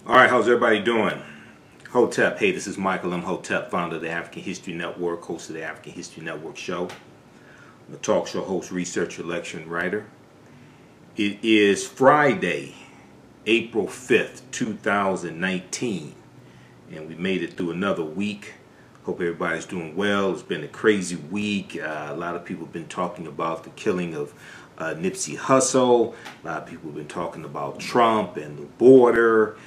Alright, how's everybody doing? Hotep. Hey, this is Michael Imhotep, founder of the African History Network, host of the African History Network show. I'm a talk show host, researcher, lecturer, and writer. It is Friday, April 5th, 2019, and we made it through another week. Hope everybody's doing well. It's been a crazy week. A lot of people have been talking about the killing of Nipsey Hussle. A lot of people have been talking about Trump and the border,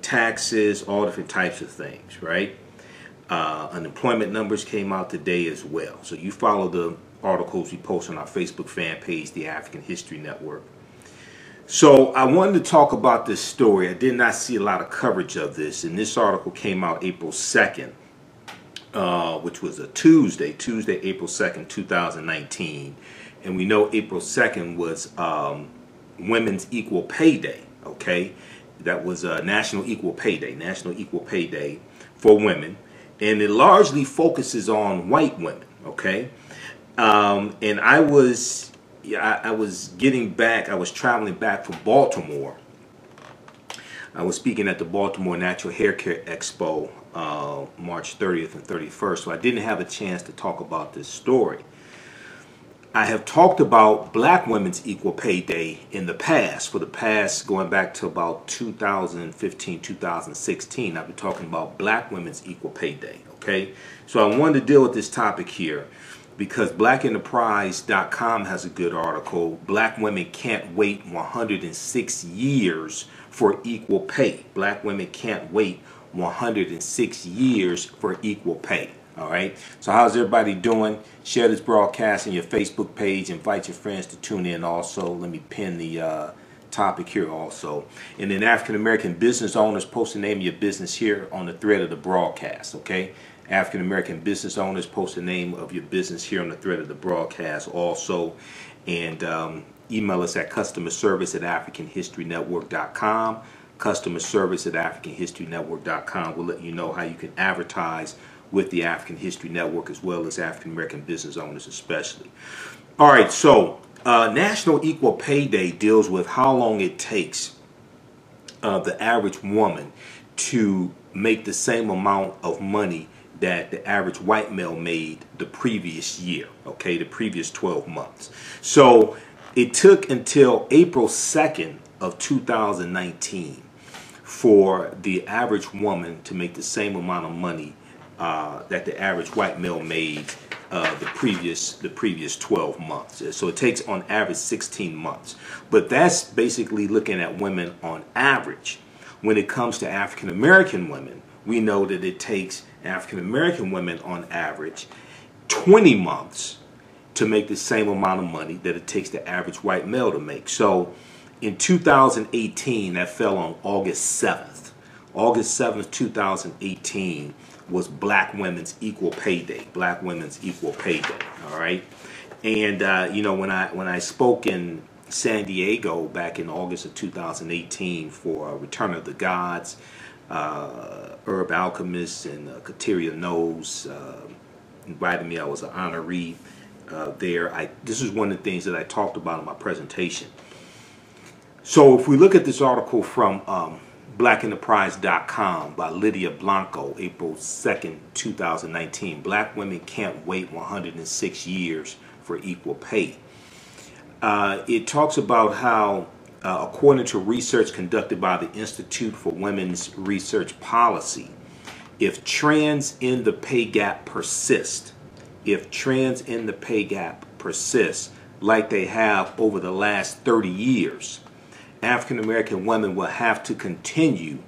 taxes, all different types of things, right? Unemployment numbers came out today as well. So you follow the articles we post on our Facebook fan page, the African History Network. So I wanted to talk about this story. I did not see a lot of coverage of this, and this article came out April 2nd, which was a Tuesday, April 2nd, 2019. And we know April 2nd was Women's Equal Pay Day, okay? That was National Equal Pay Day for women. And it largely focuses on white women, okay? And I was traveling back from Baltimore. I was speaking at the Baltimore Natural Hair Care Expo March 30th and 31st, so I didn't have a chance to talk about this story. I have talked about Black Women's Equal Pay Day in the past, going back to about 2015, 2016. I've been talking about Black Women's Equal Pay Day, okay? So I wanted to deal with this topic here because blackenterprise.com has a good article. Black women can't wait 106 years for equal pay. Black women can't wait 106 years for equal pay. All right. So how's everybody doing? Share this broadcast on your Facebook page. Invite your friends to tune in also. Let me pin the topic here also. And then African American business owners, post the name of your business here on the thread of the broadcast. Okay. African American business owners, post the name of your business here on the thread of the broadcast also. And email us at customerservice@africanhistorynetwork.com. Customerservice@africanhistorynetwork.com. We'll let you know how you can advertise with the African History Network as well as African American business owners especially. All right, so National Equal Pay Day deals with how long it takes the average woman to make the same amount of money that the average white male made the previous year, okay, the previous 12 months. So it took until April 2nd of 2019 for the average woman to make the same amount of money that the average white male made the previous 12 months. So it takes on average 16 months. But that's basically looking at women on average. When it comes to African American women, we know that it takes African American women on average 20 months to make the same amount of money that it takes the average white male to make. So in 2018, that fell on August 7th. August 7th, 2018 was Black Women's Equal Pay Day. Black Women's Equal Pay Day. All right. And you know, when I spoke in San Diego back in August of 2018 for Return of the Gods, Herb Alchemist and Kateria Knowles invited me. I was an honoree there. This is one of the things that I talked about in my presentation. So if we look at this article from blackenterprise.com by Lydia Blanco, April 2nd, 2019, Black women can't wait 106 years for equal pay. It talks about how, according to research conducted by the Institute for Women's Research Policy, if trends in the pay gap persist, like they have over the last 30 years, African American women will have to continue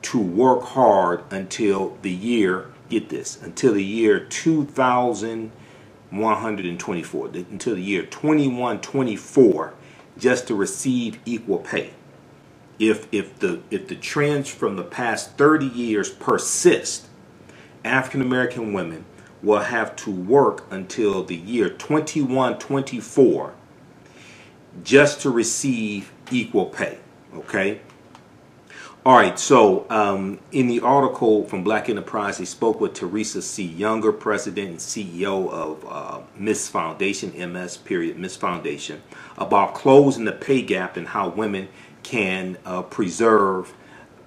to work hard until the year, get this, until the year 2124, until the year 2124, just to receive equal pay. If the trends from the past 30 years persist, African American women will have to work until the year 2124 just to receive equal pay. Okay. All right. So in the article from Black Enterprise, they spoke with Teresa C. Younger, president and CEO of Miss Foundation, Miss Foundation, about closing the pay gap and how women can preserve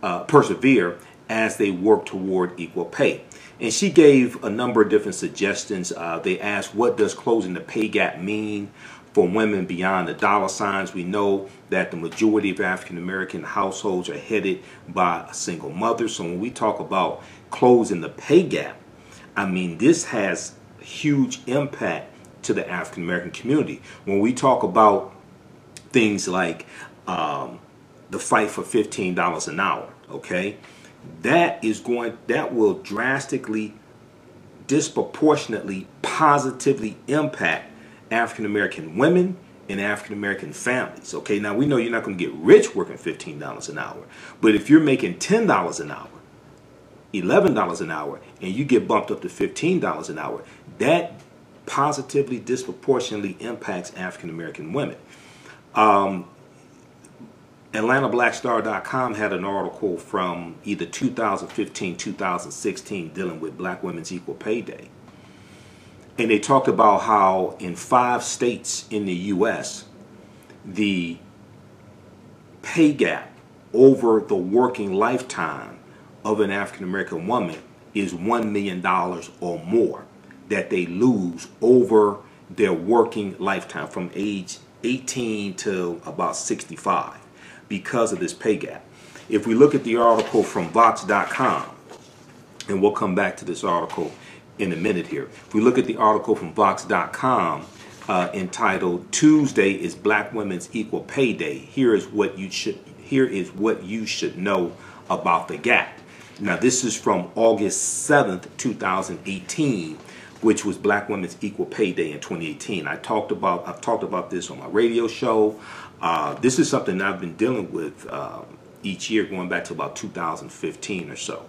persevere as they work toward equal pay. And she gave a number of different suggestions. They asked, what does closing the pay gap mean for women beyond the dollar signs? We know that the majority of African American households are headed by a single mother. So when we talk about closing the pay gap, I mean, this has a huge impact to the African American community. When we talk about things like the fight for $15 an hour, okay, that will drastically, disproportionately, positively impact African American women and African American families. Okay, now we know you're not going to get rich working $15 an hour, but if you're making $10 an hour, $11 an hour, and you get bumped up to $15 an hour, that positively, disproportionately impacts African American women. AtlantaBlackStar.com had an article from either 2015, 2016 dealing with Black Women's Equal Pay Day. And they talked about how in 5 states in the U.S., the pay gap over the working lifetime of an African American woman is $1 million or more that they lose over their working lifetime from age 18 to about 65 because of this pay gap. If we look at the article from Vox.com, and we'll come back to this article in a minute here. If we look at the article from Vox.com entitled "Tuesday is Black Women's Equal Pay Day," here is what you should know about the gap. Now this is from August 7th, 2018, which was Black Women's Equal Pay Day in 2018. I've talked about this on my radio show. This is something I've been dealing with each year going back to about 2015 or so.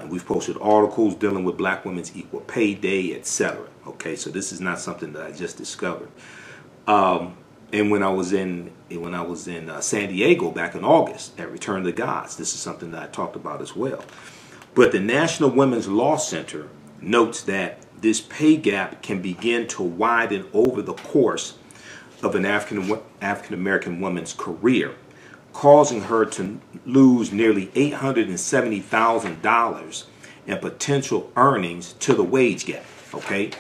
We've posted articles dealing with Black Women's Equal Pay Day, etc. Okay, so this is not something that I just discovered. And when I was in San Diego back in August at Return of the Gods, this is something that I talked about as well. But the National Women's Law Center notes that this pay gap can begin to widen over the course of an African American woman's career, causing her to lose nearly $870,000 in potential earnings to the wage gap. Okay,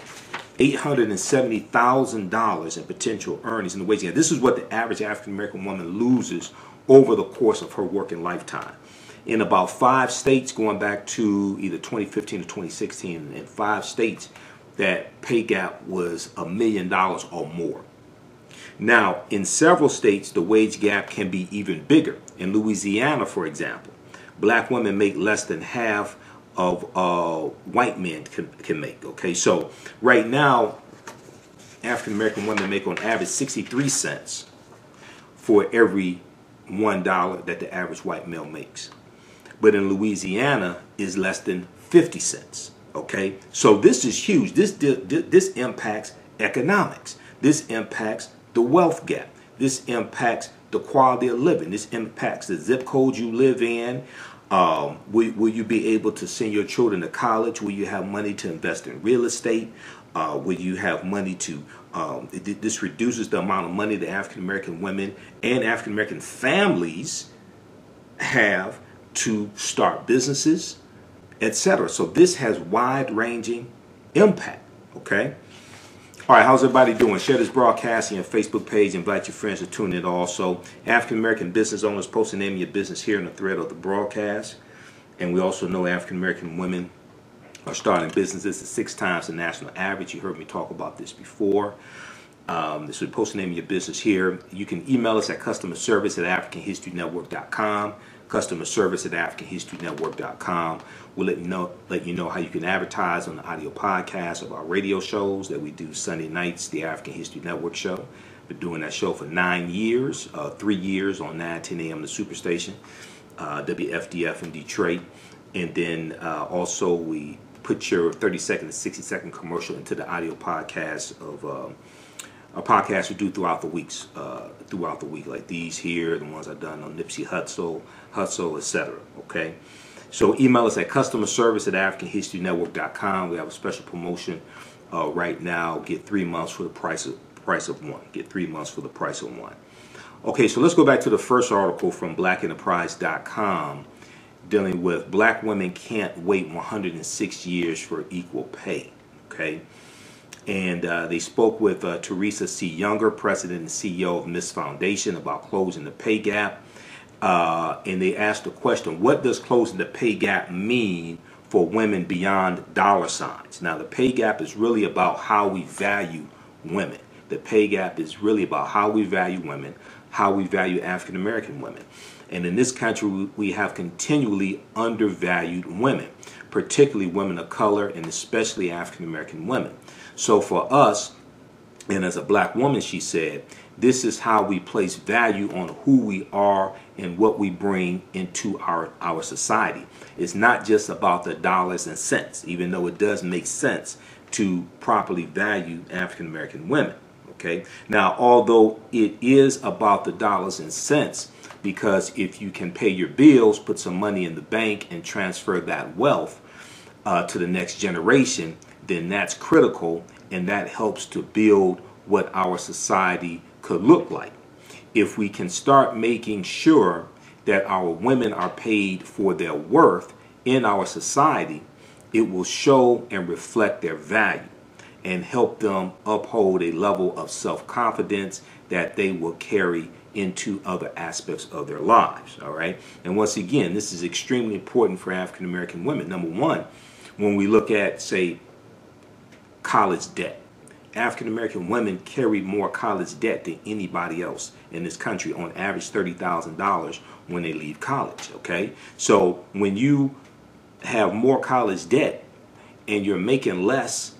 $870,000 in potential earnings in the wage gap. This is what the average African American woman loses over the course of her working lifetime. In about 5 states, going back to either 2015 or 2016, in 5 states, that pay gap was $1 million or more. Now, in several states, the wage gap can be even bigger. In Louisiana, for example, black women make less than half of white men can make. Okay, so right now, African American women make on average 63 cents for every $1 that the average white male makes. But in Louisiana is less than 50 cents. Okay, so this is huge. This impacts economics. This impacts the wealth gap. This impacts the quality of living. This impacts the zip code you live in. Will you be able to send your children to college? Will you have money to invest in real estate? Will you have money to, this reduces the amount of money that African American women and African American families have to start businesses, etc. So this has wide-ranging impact, okay? All right, how's everybody doing? Share this broadcast on your Facebook page. Invite your friends to tune in also. African American business owners, post the name of your business here in the thread of the broadcast. And we also know African American women are starting businesses at 6 times the national average. You heard me talk about this before. So post the name of your business here. You can email us at customerservice@africanhistorynetwork.com. customerservice@africanhistorynetwork.com. We'll let you know how you can advertise on the audio podcast of our radio shows that we do Sunday nights, the African History Network show. Been doing that show for 9 years, 3 years on 9:10 a.m. the Superstation, WFDF in Detroit. And then also we put your 30-second to 60-second commercial into the audio podcast of a podcast we do throughout the week, like these here, the ones I've done on Nipsey Hussle, etc. Okay, so email us at customerservice@africanhistorynetwork.com. We have a special promotion right now. Get 3 months for the price of one. Get 3 months for the price of one. Okay, so let's go back to the first article from blackenterprise.com dealing with black women can't wait 106 years for equal pay. Okay, and they spoke with Teresa C. Younger, president and CEO of Miss Foundation, about closing the pay gap. And they asked the question, what does closing the pay gap mean for women beyond dollar signs? Now, the pay gap is really about how we value women. The pay gap is really about how we value women, how we value African American women. And in this country, we have continually undervalued women, particularly women of color and especially African American women. So for us, and as a black woman, she said, this is how we place value on who we are and what we bring into our society. It's not just about the dollars and cents, even though it does make sense to properly value African American women. Okay. Now, although it is about the dollars and cents, because if you can pay your bills, put some money in the bank, and transfer that wealth to the next generation, then that's critical, and that helps to build what our society could look like. If we can start making sure that our women are paid for their worth in our society, it will show and reflect their value and help them uphold a level of self-confidence that they will carry into other aspects of their lives. All right. And once again, this is extremely important for African American women. Number one, when we look at, say, college debt, African American women carry more college debt than anybody else in this country, on average $30,000 when they leave college. Okay. So when you have more college debt and you're making less,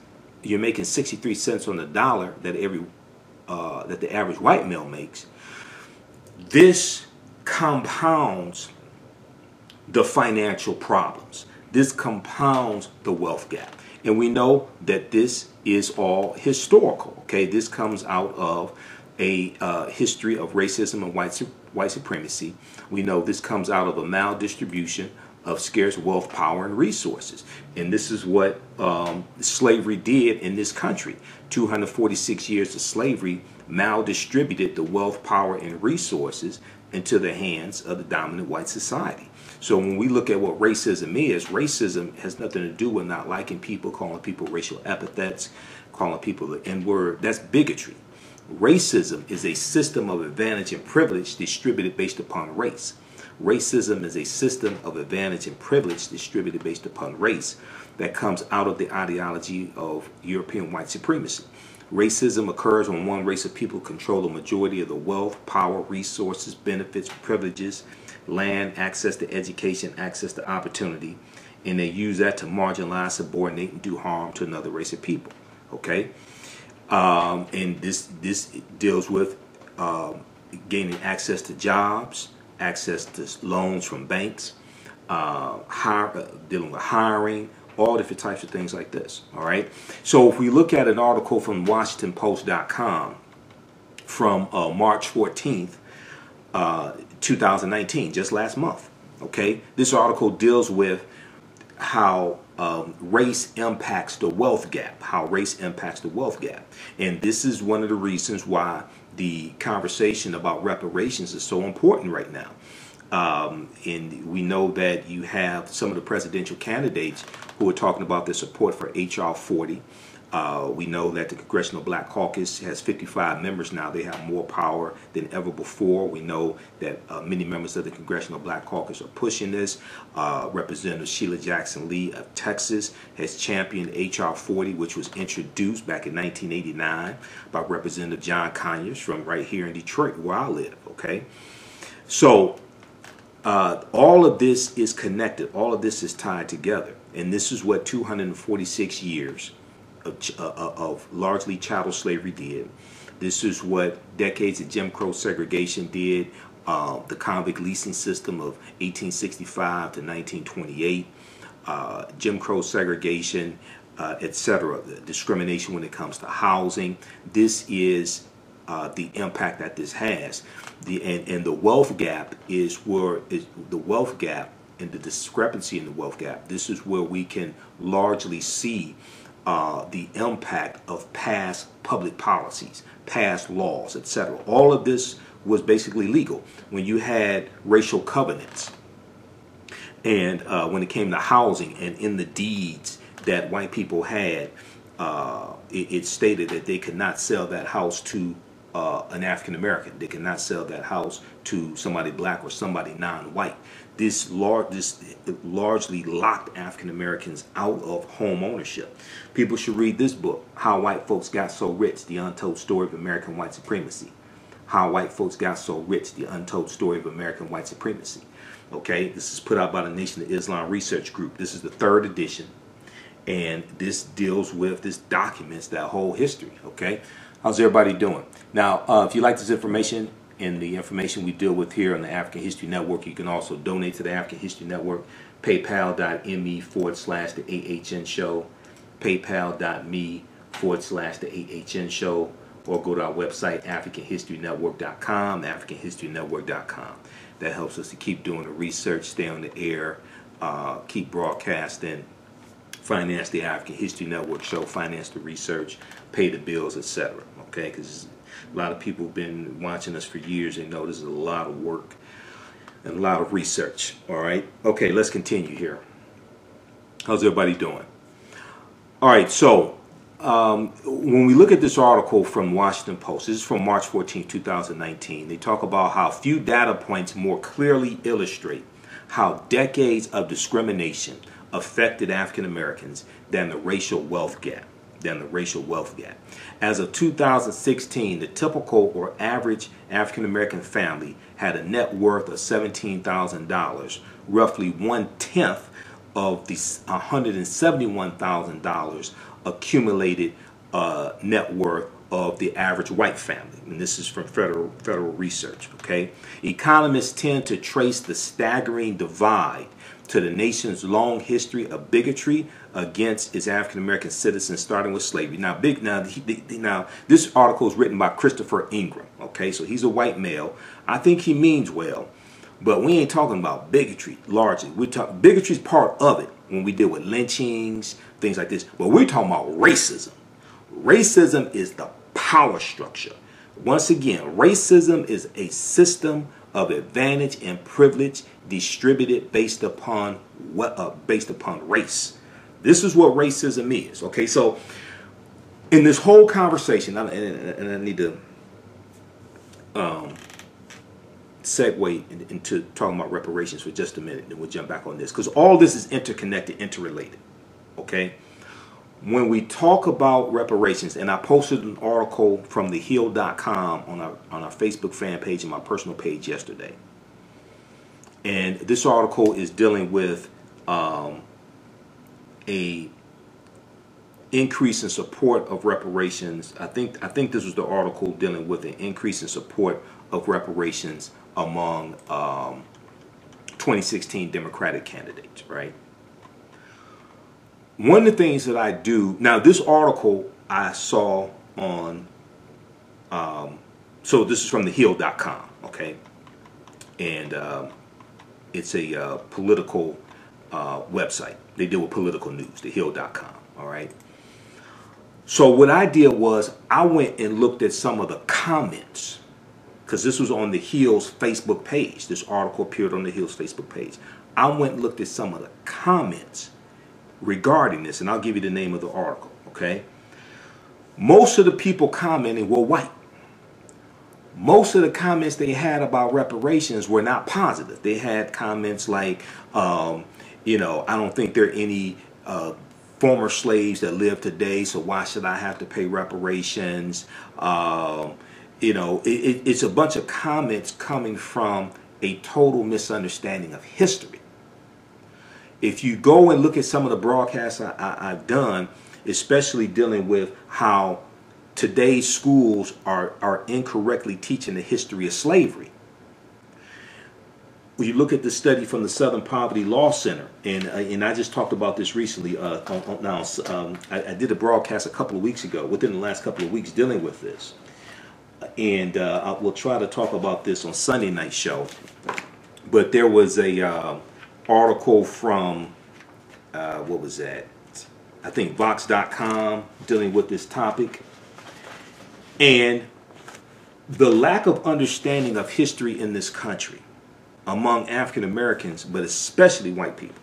you're making 63 cents on the dollar that that the average white male makes, this compounds the financial problems. This compounds the wealth gap. And we know that this is all historical. Okay, this comes out of a history of racism and white supremacy. We know this comes out of a maldistribution of scarce wealth, power, and resources. And this is what slavery did in this country. 246 years of slavery maldistributed the wealth, power, and resources into the hands of the dominant white society. So when we look at what racism is, racism has nothing to do with not liking people, calling people racial epithets, calling people the N-word. That's bigotry. Racism is a system of advantage and privilege distributed based upon race. Racism is a system of advantage and privilege distributed based upon race that comes out of the ideology of European white supremacy. Racism occurs when one race of people control the majority of the wealth, power, resources, benefits, privileges, land, access to education, access to opportunity, and they use that to marginalize, subordinate, and do harm to another race of people. Okay, and this deals with gaining access to jobs, access to loans from banks, dealing with hiring, all different types of things like this. All right. So if we look at an article from WashingtonPost.com from March 14th, 2019, just last month. Okay, this article deals with how race impacts the wealth gap, and this is one of the reasons why the conversation about reparations is so important right now. And we know that you have some of the presidential candidates who are talking about their support for H.R. 40. We know that the Congressional Black Caucus has 55 members now. They have more power than ever before. We know that many members of the Congressional Black Caucus are pushing this. Representative Sheila Jackson Lee of Texas has championed H.R. 40, which was introduced back in 1989 by Representative John Conyers from right here in Detroit, where I live. Okay, so all of this is connected. All of this is tied together. And this is what 246 years of largely chattel slavery did. This is what decades of Jim Crow segregation did. The convict leasing system of 1865 to 1928. Jim Crow segregation, etc. Discrimination when it comes to housing. This is the impact that this has. And the wealth gap is where the wealth gap and the discrepancy in the wealth gap. This is where we can largely see the impact of past public policies, past laws, etc. All of this was basically legal. When you had racial covenants, and when it came to housing, and in the deeds that white people had, it stated that they could not sell that house to an African American. They could not sell that house to somebody black or somebody non-white. This largely locked African Americans out of home ownership. People should read this book, How White Folks Got So Rich, The Untold Story of American White Supremacy. How White Folks Got So Rich, The Untold Story of American White Supremacy. Okay, this is put out by the Nation of Islam Research Group. This is the 3rd edition, and this documents that whole history. Okay, how's everybody doing? Now, if you like this information and the information we deal with here on the African History Network, you can also donate to the African History Network. PayPal.me/the AHN Show, PayPal.me/the AHN Show, or go to our website, AfricanHistoryNetwork.com, AfricanHistoryNetwork.com. That helps us to keep doing the research, stay on the air, keep broadcasting, finance the African History Network show, finance the research, pay the bills, etc. Okay, because a lot of people have been watching us for years and know this is a lot of work and a lot of research. All right, okay, let's continue here. How's everybody doing? All right, so when we look at this article from Washington Post, this is from March 14, 2019, they talk about how few data points more clearly illustrate how decades of discrimination affected African Americans than the racial wealth gap. As of 2016, the typical or average African American family had a net worth of $17,000, roughly 1/10 of the $171,000 accumulated net worth of the average white family. And this is from federal research. Okay, economists tend to trace the staggering divide to the nation's long history of bigotry against its African American citizens, starting with slavery. Now, this article is written by Christopher Ingram. Okay, so he's a white male. I think he means well, but we ain't talking about bigotry largely. We talk bigotry is part of it when we deal with lynchings, things like this. But we're talking about racism. Racism is the power structure. Once again, racism is a system of advantage and privilege distributed based upon race. This is what racism is. Okay, so in this whole conversation, and I need to segue into talking about reparations for just a minute, then we'll jump back on this, because all this is interconnected, interrelated. Okay, when we talk about reparations, and I posted an article from thehill.com on our Facebook fan page and my personal page yesterday, and this article is dealing with a increase in support of reparations. I think this was the article dealing with an increase in support of reparations among 2016 Democratic candidates, right? One of the things that I do now, this article I saw on, so this is from thehill.com, okay, and it's a political website. They deal with political news, thehill.com, all right. So what I did was I went and looked at some of the comments, because this was on the Hill's Facebook page. This article appeared on the Hill's Facebook page. I went and looked at some of the comments regarding this, and I'll give you the name of the article, okay? Most of the people commenting were white. Most of the comments they had about reparations were not positive. They had comments like, you know, I don't think there are any former slaves that live today, so why should I have to pay reparations? You know, it's a bunch of comments coming from a total misunderstanding of history. If you go and look at some of the broadcasts I've done, especially dealing with how today's schools are incorrectly teaching the history of slavery. When you look at the study from the Southern Poverty Law Center, and I just talked about this recently. I did a broadcast a couple of weeks ago, within the last couple of weeks, dealing with this, and I will try to talk about this on Sunday night show. But there was a article from what was that? I think Vox.com dealing with this topic, and The lack of understanding of history in this country among African Americans, but especially white people,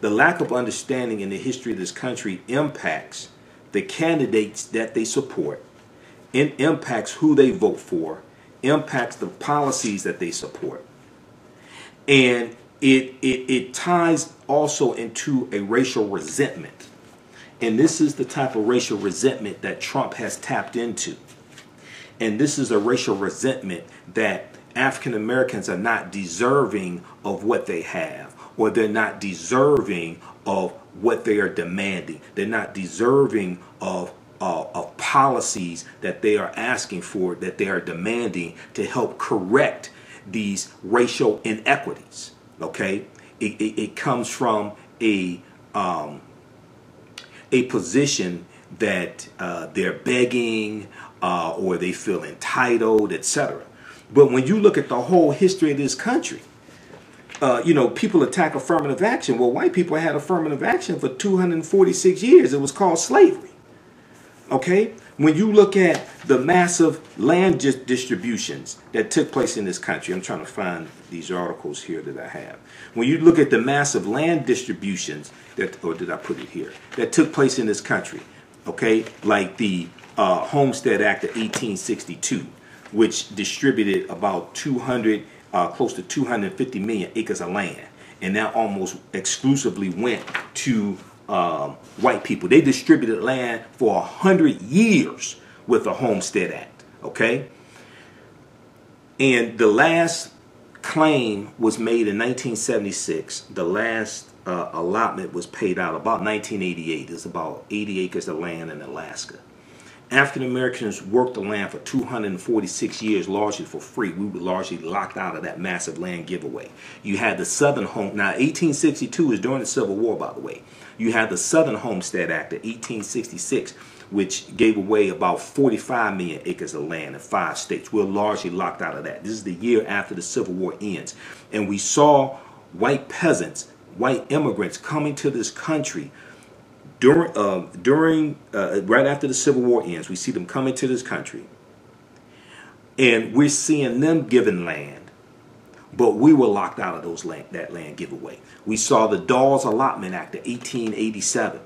the lack of understanding in the history of this country impacts the candidates that they support, it impacts who they vote for, impacts the policies that they support. And it ties also into a racial resentment. And this is the type of racial resentment that Trump has tapped into. And this is a racial resentment that African Americans are not deserving of what they have, or they're not deserving of what they are demanding. They're not deserving of policies that they are asking for, that they are demanding to help correct these racial inequities. Okay, it comes from a position that they're begging or they feel entitled, etc. But when you look at the whole history of this country, you know, people attack affirmative action. Well, white people had affirmative action for 246 years. It was called slavery. Okay? When you look at the massive land distributions that took place in this country, I'm trying to find these articles here that I have. When you look at the massive land distributions that, or did I put it here, that took place in this country, okay, like the Homestead Act of 1862, which distributed about close to 250 million acres of land, and that almost exclusively went to white people. They distributed land for 100 years with the Homestead Act, okay? And the last claim was made in 1976. The last allotment was paid out about 1988. It's about 80 acres of land in Alaska. African Americans worked the land for 246 years, largely for free. We were largely locked out of that massive land giveaway. You had the Southern Home. Now, 1862 is during the Civil War, by the way. You had the Southern Homestead Act of 1866, which gave away about 45 million acres of land in 5 states. We're largely locked out of that. This is the year after the Civil War ends. And we saw white peasants, white immigrants coming to this country right after the Civil War ends. We see them coming to this country, and we're seeing them given land, but we were locked out of that land giveaway. We saw the Dawes Allotment Act of 1887,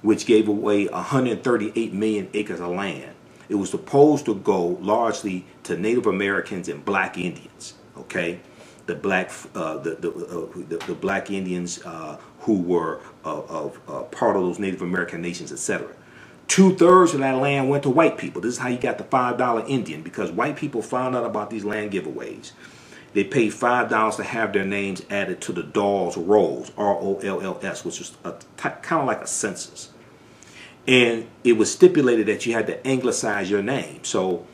which gave away 138 million acres of land. It was supposed to go largely to Native Americans and Black Indians. Okay, the Black Indians who were part of those Native American nations, etc. 2/3 of that land went to white people. This is how you got the $5 Indian, because white people found out about these land giveaways. They paid $5 to have their names added to the Dawes Rolls, ROLLS, which was kind of like a census. And it was stipulated that you had to anglicize your name. So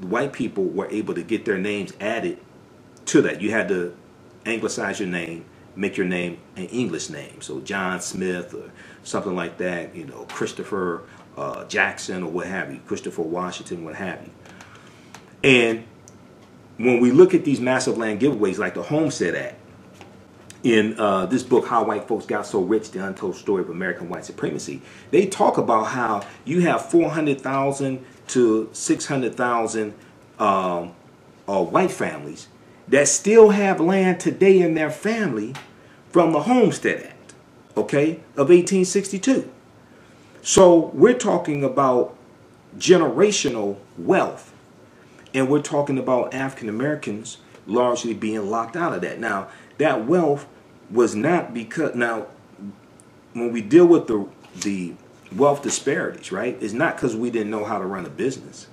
white people were able to get their names added to that. You had to anglicize your name, make your name an English name. So John Smith or something like that, you know, Christopher Jackson or what have you, Christopher Washington, what have you. And when we look at these massive land giveaways like the Homestead Act, in this book, How White Folks Got So Rich, The Untold Story of American White Supremacy, they talk about how you have 400,000 to 600,000 white families that still have land today in their family from the Homestead Act, okay, of 1862. So we're talking about generational wealth, and we're talking about African Americans largely being locked out of that. Now, that wealth was not because, now, when we deal with the wealth disparities, right, it's not because we didn't know how to run a business.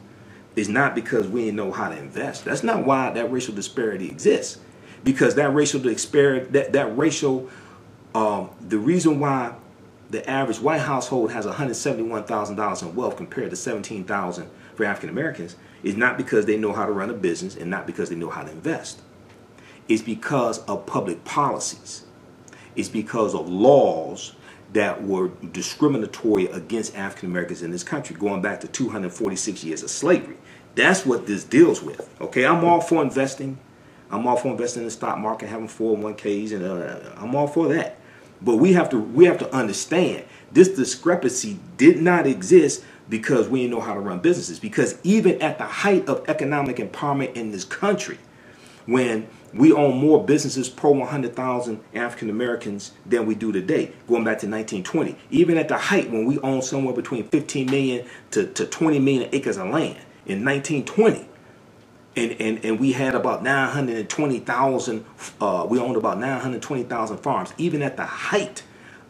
It's not because we didn't know how to invest. That's not why that racial disparity exists. Because that racial disparity, the reason why the average white household has $171,000 in wealth compared to $17,000 for African Americans is not because they know how to run a business and not because they know how to invest. It's because of public policies. It's because of laws that were discriminatory against African Americans in this country, going back to 246 years of slavery. That's what this deals with. Okay, I'm all for investing. I'm all for investing in the stock market, having 401ks, and I'm all for that. But we have to understand this discrepancy did not exist because we didn't know how to run businesses. Because even at the height of economic empowerment in this country, when we own more businesses per 100,000 African Americans than we do today, going back to 1920. Even at the height when we owned somewhere between 15 million to 20 million acres of land in 1920. And we had about 920,000, we owned about 920,000 farms. Even at the height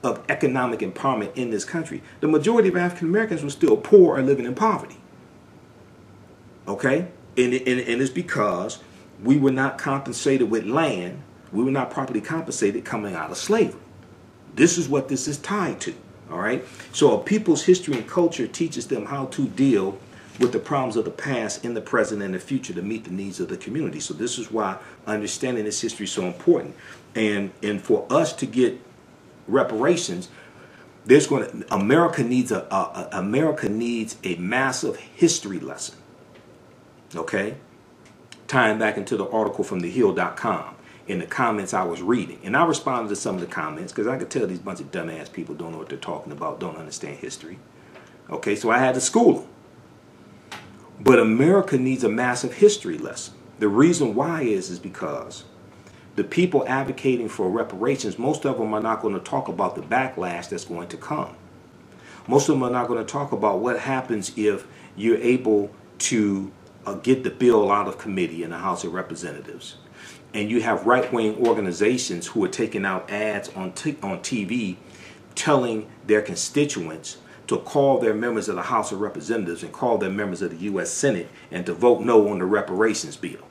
of economic empowerment in this country, the majority of African Americans were still poor or living in poverty. Okay? And it's because we were not compensated with land. We were not properly compensated coming out of slavery. This is what this is tied to. All right? So a people's history and culture teaches them how to deal with the problems of the past in the present and the future to meet the needs of the community. So this is why understanding this history is so important. And for us to get reparations, America needs a massive history lesson. Okay? Tying back into the article from thehill.com in the comments I was reading. And I responded to some of the comments because I could tell these bunch of dumbass people don't know what they're talking about, don't understand history. Okay, so I had to school them. But America needs a massive history lesson. The reason why is because the people advocating for reparations, most of them are not going to talk about the backlash that's going to come. Most of them are not going to talk about what happens if you're able to get the bill out of committee in the House of Representatives, and you have right-wing organizations who are taking out ads on TV telling their constituents to call their members of the House of Representatives and call their members of the U.S. Senate and to vote no on the reparations bill.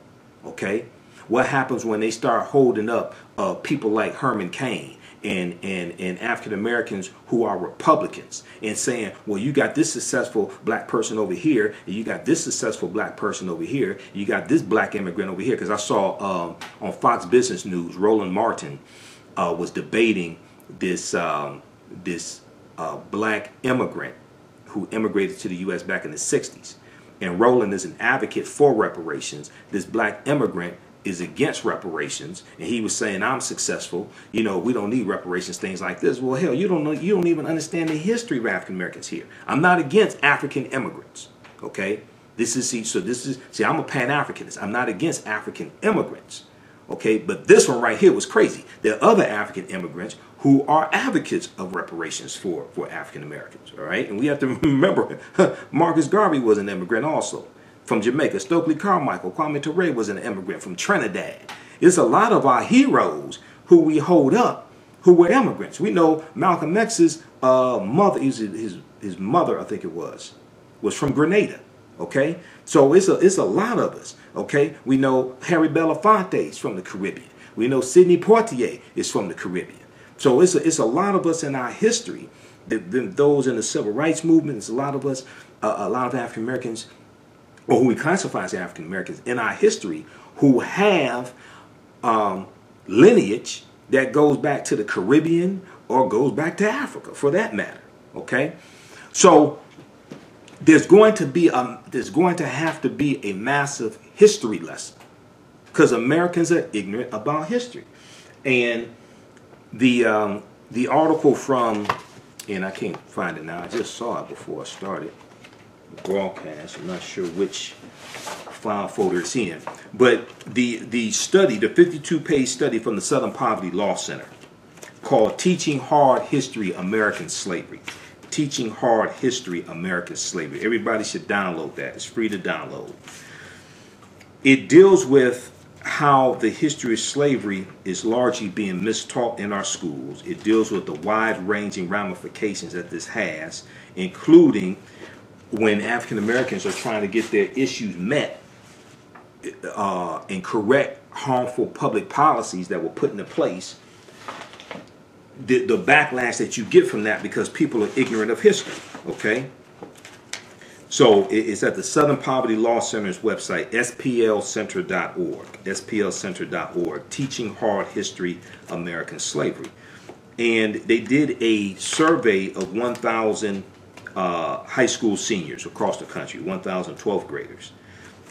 Okay? What happens when they start holding up people like Herman Cain and African Americans who are Republicans and saying, well, you got this successful black person over here, and you got this successful black person over here, you got this black immigrant over here? Because I saw on Fox Business News, Roland Martin was debating this black immigrant who immigrated to the U.S. back in the 60s. And Roland is an advocate for reparations. This black immigrant is against reparations, and he was saying, I'm successful, you know, we don't need reparations, things like this. Well, hell, you don't know, you don't even understand the history of African Americans here. I'm not against African immigrants. Okay, I'm a Pan-Africanist. I'm not against African immigrants. Okay, but this one right here was crazy. There are other African immigrants who are advocates of reparations for African Americans. All right, and we have to remember Marcus Garvey was an immigrant also from Jamaica. Stokely Carmichael, Kwame Ture was an immigrant from Trinidad. It's a lot of our heroes who we hold up who were immigrants. We know Malcolm X's mother, his mother, I think it was from Grenada. Okay, so it's a lot of us. Okay, we know Harry Belafonte is from the Caribbean. We know Sidney Poitier is from the Caribbean. So it's a lot of us in our history. Those in the civil rights movement. It's a lot of us, a lot of African Americans, or who we classify as African Americans in our history, who have lineage that goes back to the Caribbean or goes back to Africa, for that matter. Okay, so there's going to have to be a massive history lesson because Americans are ignorant about history. And the article from, and I can't find it now, I just saw it before I started the broadcast. I'm not sure which file folder it's in, but the study, the 52-page study from the Southern Poverty Law Center called Teaching Hard History, American Slavery. Teaching Hard History, American Slavery. Everybody should download that. It's free to download. It deals with how the history of slavery is largely being mistaught in our schools. It deals with the wide-ranging ramifications that this has, including when African Americans are trying to get their issues met and correct harmful public policies that were put into place, the backlash that you get from that because people are ignorant of history. Okay, so it's at the Southern Poverty Law Center's website, splcenter.org, splcenter.org, Teaching Hard History, American Slavery. And they did a survey of 1,000 high school seniors across the country, 1,000 12th graders.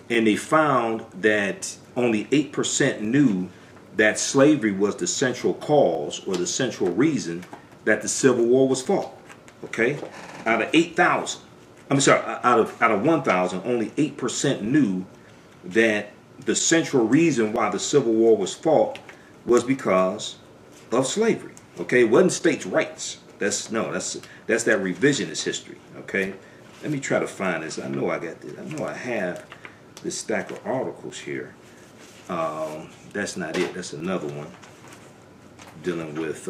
And they found that only 8% knew that slavery was the central cause or the central reason that the Civil War was fought. Okay? Out of 8,000. I'm sorry, out of 1,000, only 8% knew that the central reason why the Civil War was fought was because of slavery. Okay, it wasn't states' rights. That's that revisionist history. Okay, let me try to find this. I know I got this. I know I have this stack of articles here. That's not it. That's another one dealing with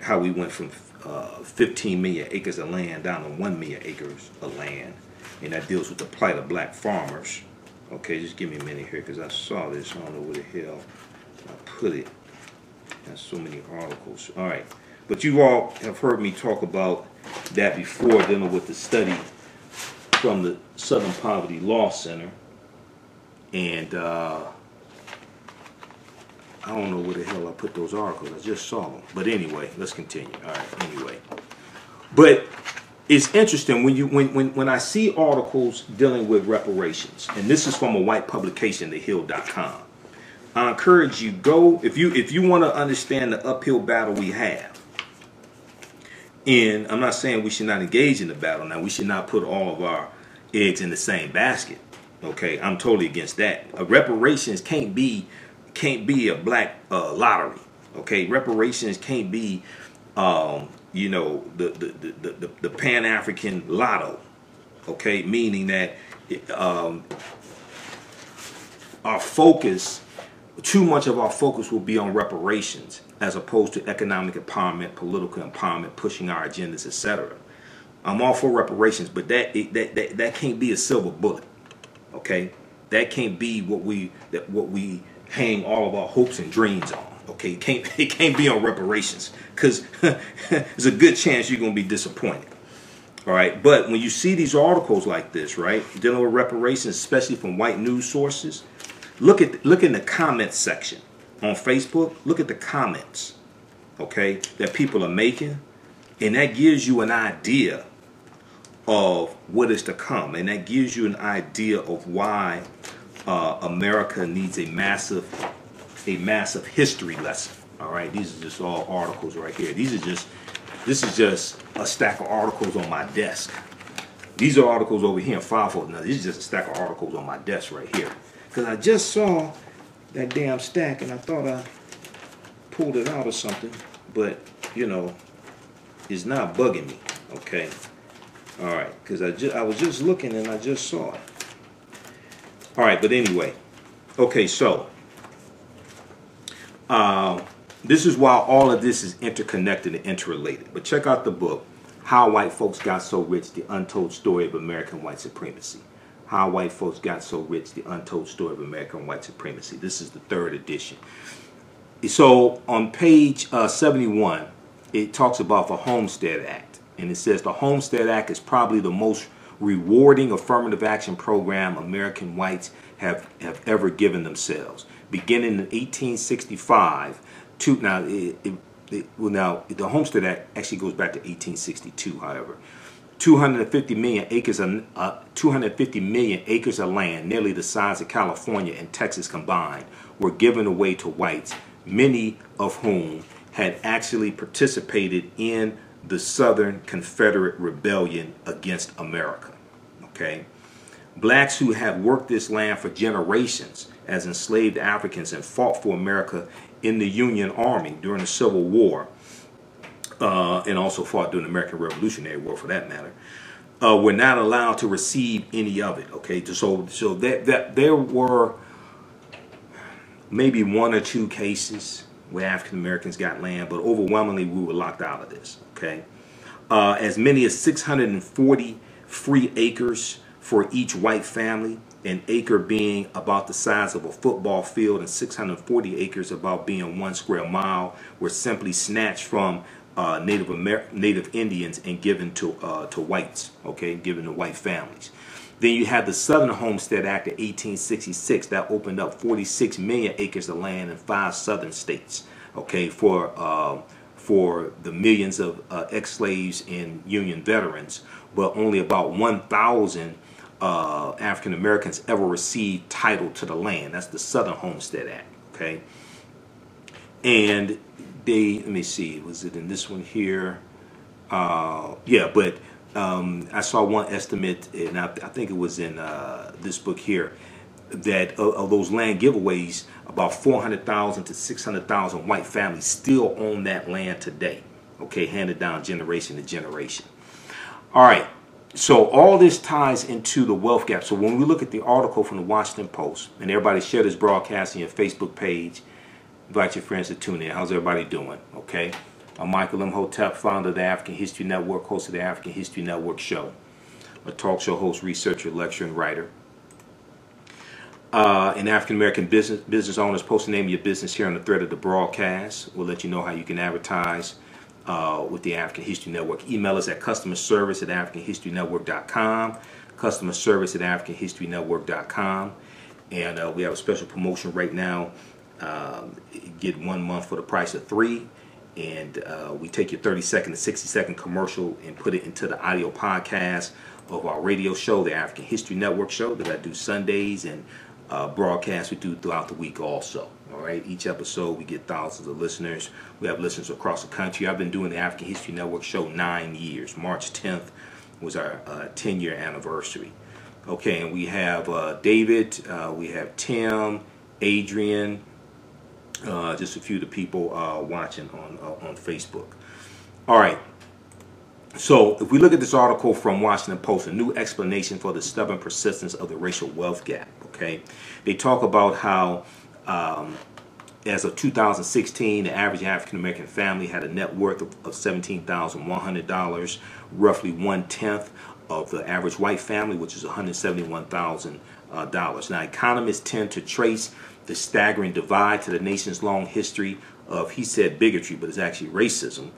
how we went from 15 million acres of land down to 1 million acres of land, and that deals with the plight of black farmers. Okay, just give me a minute here because I saw this. I don't know where the hell I put it. There's so many articles. All right, but you all have heard me talk about that before, dealing with the study from the Southern Poverty Law Center, and I don't know where the hell I put those articles. I just saw them. But anyway, let's continue. All right, anyway. But it's interesting when I see articles dealing with reparations, and this is from a white publication, thehill.com. I encourage you, go if you want to understand the uphill battle we have. And I'm not saying we should not engage in the battle. Now, we should not put all of our eggs in the same basket. Okay, I'm totally against that. Reparations can't be a black lottery. Okay, reparations can't be you know, the Pan-African lotto. Okay, meaning that our focus, too much of our focus will be on reparations as opposed to economic empowerment, political empowerment, pushing our agendas, etc. I'm all for reparations, but that can't be a silver bullet. Okay, that can't be what we hang all of our hopes and dreams on. Okay, it can't be on reparations, because there's a good chance you're going to be disappointed. All right, but when you see these articles like this, right, dealing with reparations, especially from white news sources, look in the comments section on Facebook. Look at the comments, okay, that people are making, and that gives you an idea of what is to come, and that gives you an idea of why America needs a massive history lesson. All right, these are just all articles right here. This is just a stack of articles on my desk. These are articles over here in file folder. Now, this is just a stack of articles on my desk right here, because I just saw that damn stack and I thought I pulled it out or something, but you know, it's not bugging me. Okay, all right, because I was just looking and I just saw it. All right, but anyway, okay, so this is why all of this is interconnected and interrelated. But check out the book, How White Folks Got So Rich, The Untold Story of American White Supremacy. How White Folks Got So Rich, The Untold Story of American White Supremacy. This is the 3rd edition. So on page 71, it talks about the Homestead Act. And it says the Homestead Act is probably the most rewarding affirmative action program American whites have ever given themselves. Beginning in 1865, now the Homestead Act actually goes back to 1862. However, 250 million acres of land, nearly the size of California and Texas combined, were given away to whites, many of whom had actually participated in the Southern Confederate Rebellion against America. Okay, blacks who have worked this land for generations as enslaved Africans and fought for America in the Union Army during the Civil War, and also fought during the American Revolutionary War for that matter, were not allowed to receive any of it. Okay, so that there were maybe 1 or 2 cases where African Americans got land, but overwhelmingly we were locked out of this. Okay, as many as 640 free acres for each white family, an acre being about the size of a football field and 640 acres about being 1 square mile, were simply snatched from Native Indians and given to whites. Okay, given to white families. Then you have the Southern Homestead Act of 1866 that opened up 46 million acres of land in 5 southern states. Okay, for the millions of ex-slaves and Union veterans, but only about 1,000 African Americans ever received title to the land. That's the Southern Homestead Act. Okay, and let me see, was it in this one here? Yeah, but I saw one estimate, and I think it was in this book here, that of those land giveaways, about 400,000 to 600,000 white families still own that land today. Okay, handed down generation to generation. All right, so all this ties into the wealth gap. So when we look at the article from the Washington Post, and everybody share this broadcast on your Facebook page, invite your friends to tune in. How's everybody doing? Okay. I'm Michael Imhotep, founder of the African History Network, host of the African History Network show. A talk show host, researcher, lecturer, and writer. And African American business owners, post the name of your business here on the thread of the broadcast. We'll let you know how you can advertise with the African History Network. Email us at customerservice@africanhistorynetwork.com. Customerservice@africanhistorynetwork.com. And we have a special promotion right now. Get 1 month for the price of 3. And we take your 30-second to 60-second commercial and put it into the audio podcast of our radio show, the African History Network show that I do Sundays, and broadcasts we do throughout the week also. All right, each episode we get thousands of listeners. We have listeners across the country. I've been doing the African History Network show 9 years. March 10th was our 10-year anniversary. Okay, and we have David, we have Tim, Adrian, just a few of the people watching on Facebook. All right. So if we look at this article from Washington Post, a new explanation for the stubborn persistence of the racial wealth gap. Okay, they talk about how as of 2016, the average African American family had a net worth of $17,100, roughly 1/10 of the average white family, which is $171,000. Now, economists tend to trace the staggering divide to the nation's long history of, he said, bigotry, but it's actually racism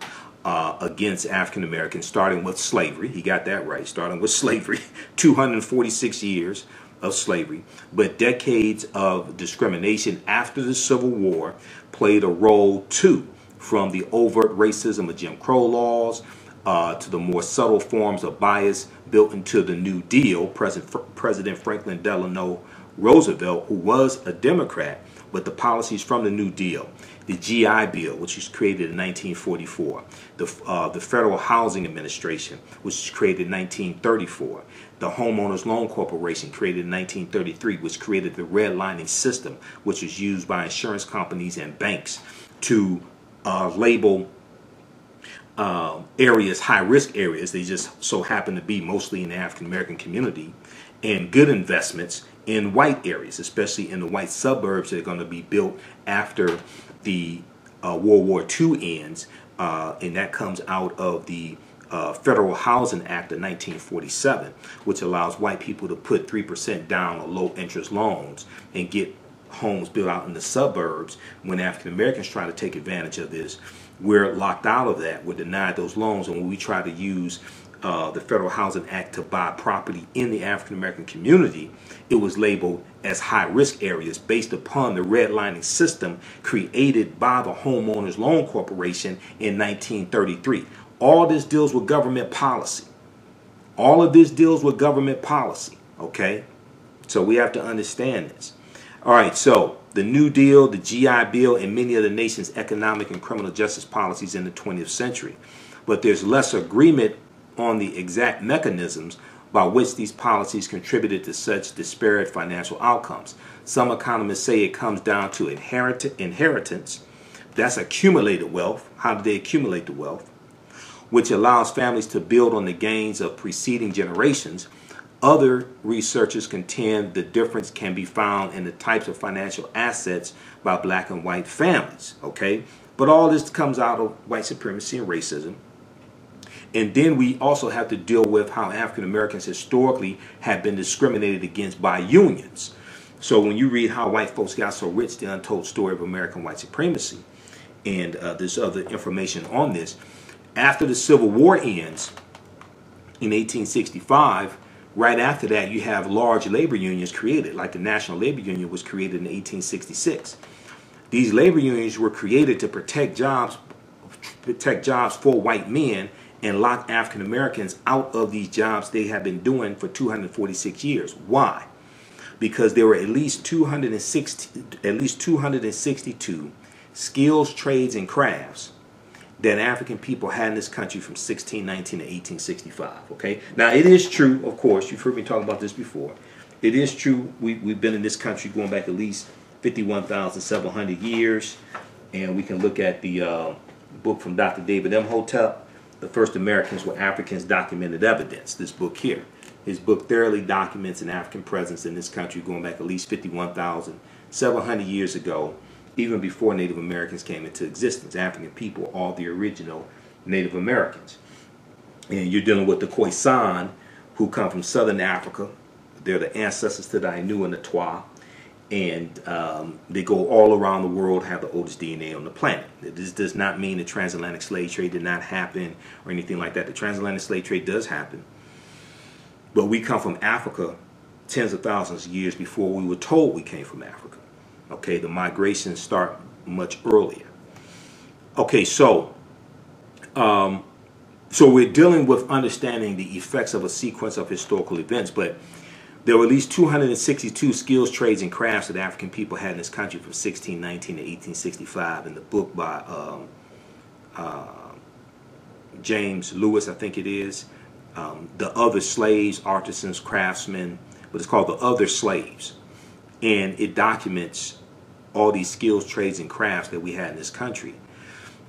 against African Americans, starting with slavery. He got that right, starting with slavery, 246 years of slavery, but decades of discrimination after the Civil War played a role too, from the overt racism of Jim Crow laws to the more subtle forms of bias built into the New Deal. President Franklin Delano Roosevelt, who was a Democrat, but the policies from the New Deal, the GI Bill, which was created in 1944, the Federal Housing Administration, which was created in 1934, the Homeowners Loan Corporation, created in 1933, which created the redlining system, which was used by insurance companies and banks to label areas, high-risk areas. They just so happen to be mostly in the African-American community, and good investments in white areas, especially in the white suburbs that are going to be built after the World War II ends, and that comes out of the Federal Housing Act of 1947, which allows white people to put 3% down on low-interest loans and get homes built out in the suburbs. When African Americans try to take advantage of this, we're locked out of that. We're denied those loans, and when we try to use the Federal Housing Act to buy property in the African American community, it was labeled as high-risk areas based upon the redlining system created by the Homeowners Loan Corporation in 1933. All this deals with government policy. All of this deals with government policy, okay? So we have to understand this. All right, so the New Deal, the GI Bill, and many of the nation's economic and criminal justice policies in the 20th century. But there's less agreement on the exact mechanisms by which these policies contributed to such disparate financial outcomes. Some economists say it comes down to inheritance. That's accumulated wealth. How do they accumulate the wealth? Which allows families to build on the gains of preceding generations. Other researchers contend the difference can be found in the types of financial assets by black and white families. Okay, but all this comes out of white supremacy and racism. And then we also have to deal with how African Americans historically have been discriminated against by unions. So when you read how white folks got so rich, the untold story of American white supremacy, and there's other information on this, after the Civil War ends in 1865, right after that you have large labor unions created, like the National Labor Union was created in 1866. These labor unions were created to protect jobs for white men and lock African Americans out of these jobs they have been doing for 246 years. Why? Because there were at least 262 skills, trades, and crafts that African people had in this country from 1619 to 1865. Okay, now it is true, of course, you've heard me talk about this before. It is true we've been in this country going back at least 51,700 years, and we can look at the book from Dr. David Imhotep, The First Americans Were Africans, Documented Evidence. This book here, his book thoroughly documents an African presence in this country going back at least 51,700 years ago, even before Native Americans came into existence. African people are the original Native Americans. And you're dealing with the Khoisan, who come from southern Africa. They're the ancestors to the Ainu and the Twa. And they go all around the world, have the oldest DNA on the planet. This does not mean the transatlantic slave trade did not happen or anything like that. The transatlantic slave trade does happen. But we come from Africa tens of thousands of years before we were told we came from Africa. Okay, the migrations start much earlier. Okay, so we're dealing with understanding the effects of a sequence of historical events, but there were at least 262 skills, trades, and crafts that African people had in this country from 1619 to 1865. In the book by James Lewis, I think it is, The Other Slaves, Artisans, Craftsmen, but it's called The Other Slaves. And it documents all these skills, trades, and crafts that we had in this country.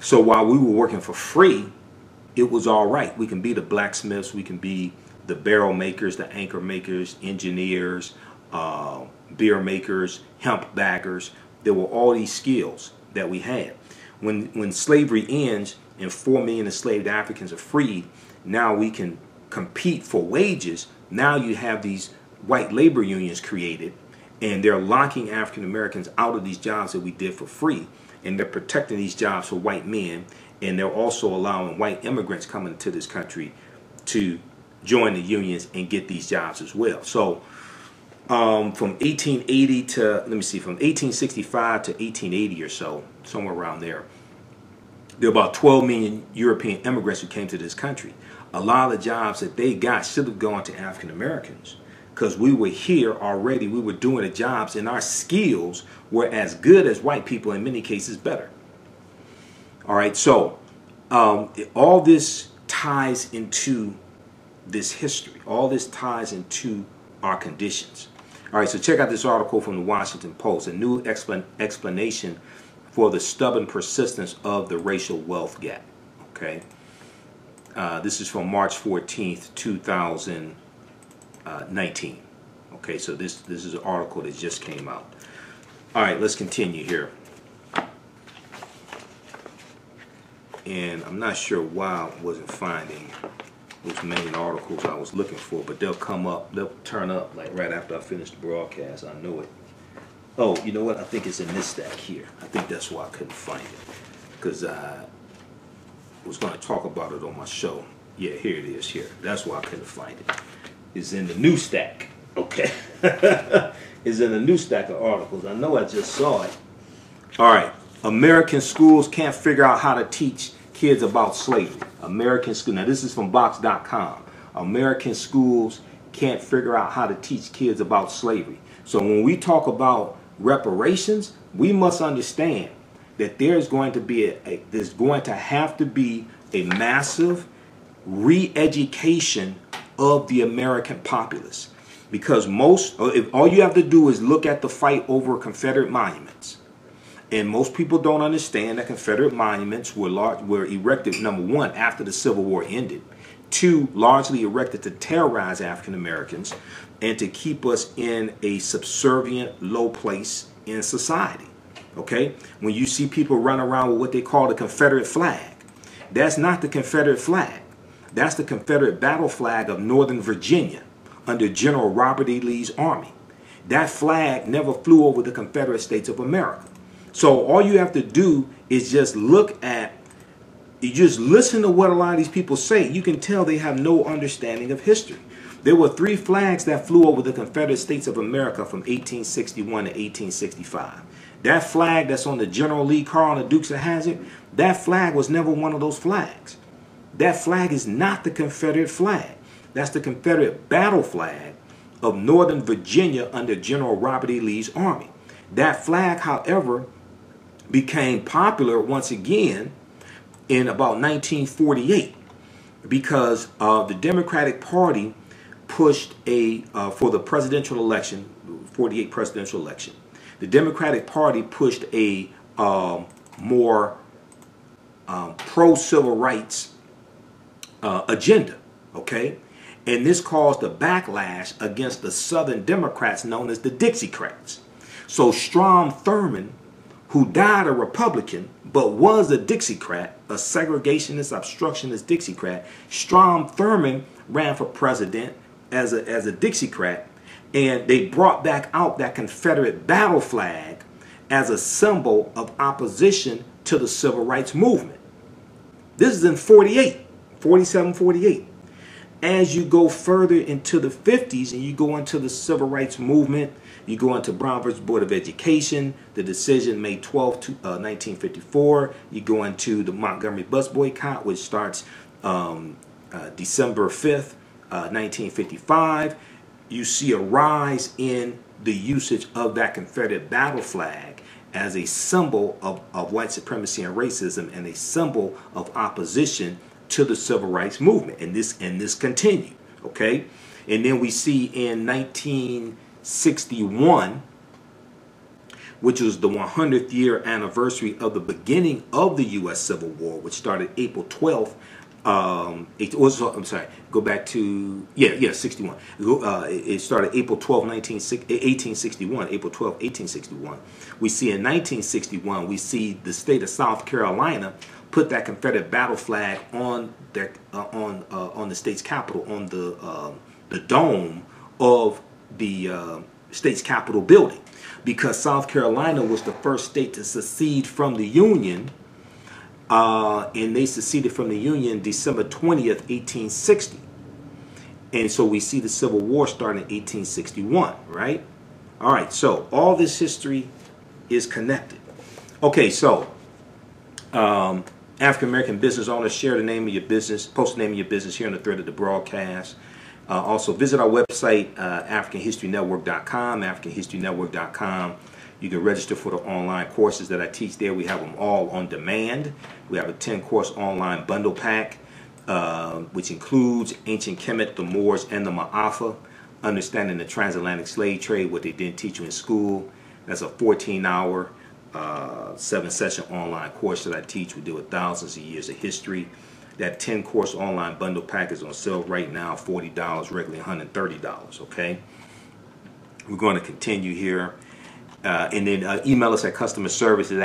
So while we were working for free, it was all right. We can be the blacksmiths, we can be the barrel makers, the anchor makers, engineers, beer makers, hemp baggers. There were all these skills that we had. When slavery ends and 4 million enslaved Africans are freed, now we can compete for wages. Now you have these white labor unions created, and they're locking African Americans out of these jobs that we did for free, and they're protecting these jobs for white men, and they're also allowing white immigrants coming into this country to join the unions and get these jobs as well. So from 1880 to, let me see, from 1865 to 1880 or so, somewhere around there, there were about 12 million European immigrants who came to this country. A lot of the jobs that they got should have gone to African Americans, because we were here already, we were doing the jobs, and our skills were as good as white people, in many cases better. All right, so all this ties into this history. All this ties into our conditions. All right, so check out this article from the Washington Post, a new explanation for the stubborn persistence of the racial wealth gap. Okay, this is from March 14th, 2019. Okay, so this is an article that just came out. All right, let's continue here. And I'm not sure why I wasn't finding those main articles I was looking for, but they'll come up, they'll turn up like right after I finish the broadcast. I know it. Oh, you know what? I think it's in this stack here. I think that's why I couldn't find it, because I was going to talk about it on my show. Yeah, here it is here. That's why I couldn't find it. It's in the new stack. Okay. It's in the new stack of articles. I know I just saw it. All right. American schools can't figure out how to teach kids about slavery. American school. Now this is from Box.com. American schools can't figure out how to teach kids about slavery. So when we talk about reparations, we must understand that there's going to be have to be a massive re-education of the American populace, because all you have to do is look at the fight over Confederate monuments. And most people don't understand that Confederate monuments were erected, number one, after the Civil War ended. Two, largely erected to terrorize African Americans and to keep us in a subservient, low place in society. Okay? When you see people run around with what they call the Confederate flag, that's not the Confederate flag. That's the Confederate battle flag of Northern Virginia under General Robert E. Lee's army. That flag never flew over the Confederate States of America. So all you have to do is just listen to what a lot of these people say. You can tell they have no understanding of history. There were 3 flags that flew over the Confederate States of America from 1861 to 1865. That flag that's on the General Lee car on the Dukes of Hazzard, that flag was never one of those flags. That flag is not the Confederate flag. That's the Confederate battle flag of Northern Virginia under General Robert E. Lee's army. That flag, however, became popular once again in about 1948 because the Democratic Party pushed for the presidential election, 48 presidential election. The Democratic Party pushed a more pro-civil rights agenda, okay? And this caused a backlash against the Southern Democrats known as the Dixiecrats. So Strom Thurmond, who died a Republican but was a Dixiecrat, a segregationist, obstructionist Dixiecrat, Strom Thurmond ran for president as a Dixiecrat, and they brought back out that Confederate battle flag as a symbol of opposition to the civil rights movement. This is in 47, 48. As you go further into the 50s and you go into the civil rights movement, you go into Brown versus Board of Education, the decision May 12, 1954. You go into the Montgomery bus boycott, which starts December 5th, 1955. You see a rise in the usage of that Confederate battle flag as a symbol of white supremacy and racism and a symbol of opposition to the civil rights movement, and this continued, okay? And then we see in 1961, which was the 100th year anniversary of the beginning of the U.S. Civil War, which started April 12th. I'm sorry, go back to 61. It started April 12, 1861. April 12, 1861. We see in 1961, we see the state of South Carolina put that Confederate battle flag on the state's capitol, on the dome of the state's capitol building, because South Carolina was the first state to secede from the Union, and they seceded from the Union December 20th, 1860. And so we see the Civil War starting in 1861, right? All right, so all this history is connected. Okay, so African-American business owners, share the name of your business, post the name of your business here on the thread of the broadcast. Also, visit our website, AfricanHistoryNetwork.com, AfricanHistoryNetwork.com. You can register for the online courses that I teach there. We have them all on demand. We have a 10-course online bundle pack, which includes Ancient Kemet, the Moors, and the Ma'afa, Understanding the Transatlantic Slave Trade, what they didn't teach you in school. That's a 14-hour 7-session online course that I teach. We deal with thousands of years of history. That 10-course online bundle pack is on sale right now, $40, regularly $130, okay? We're going to continue here. And then email us at customer service at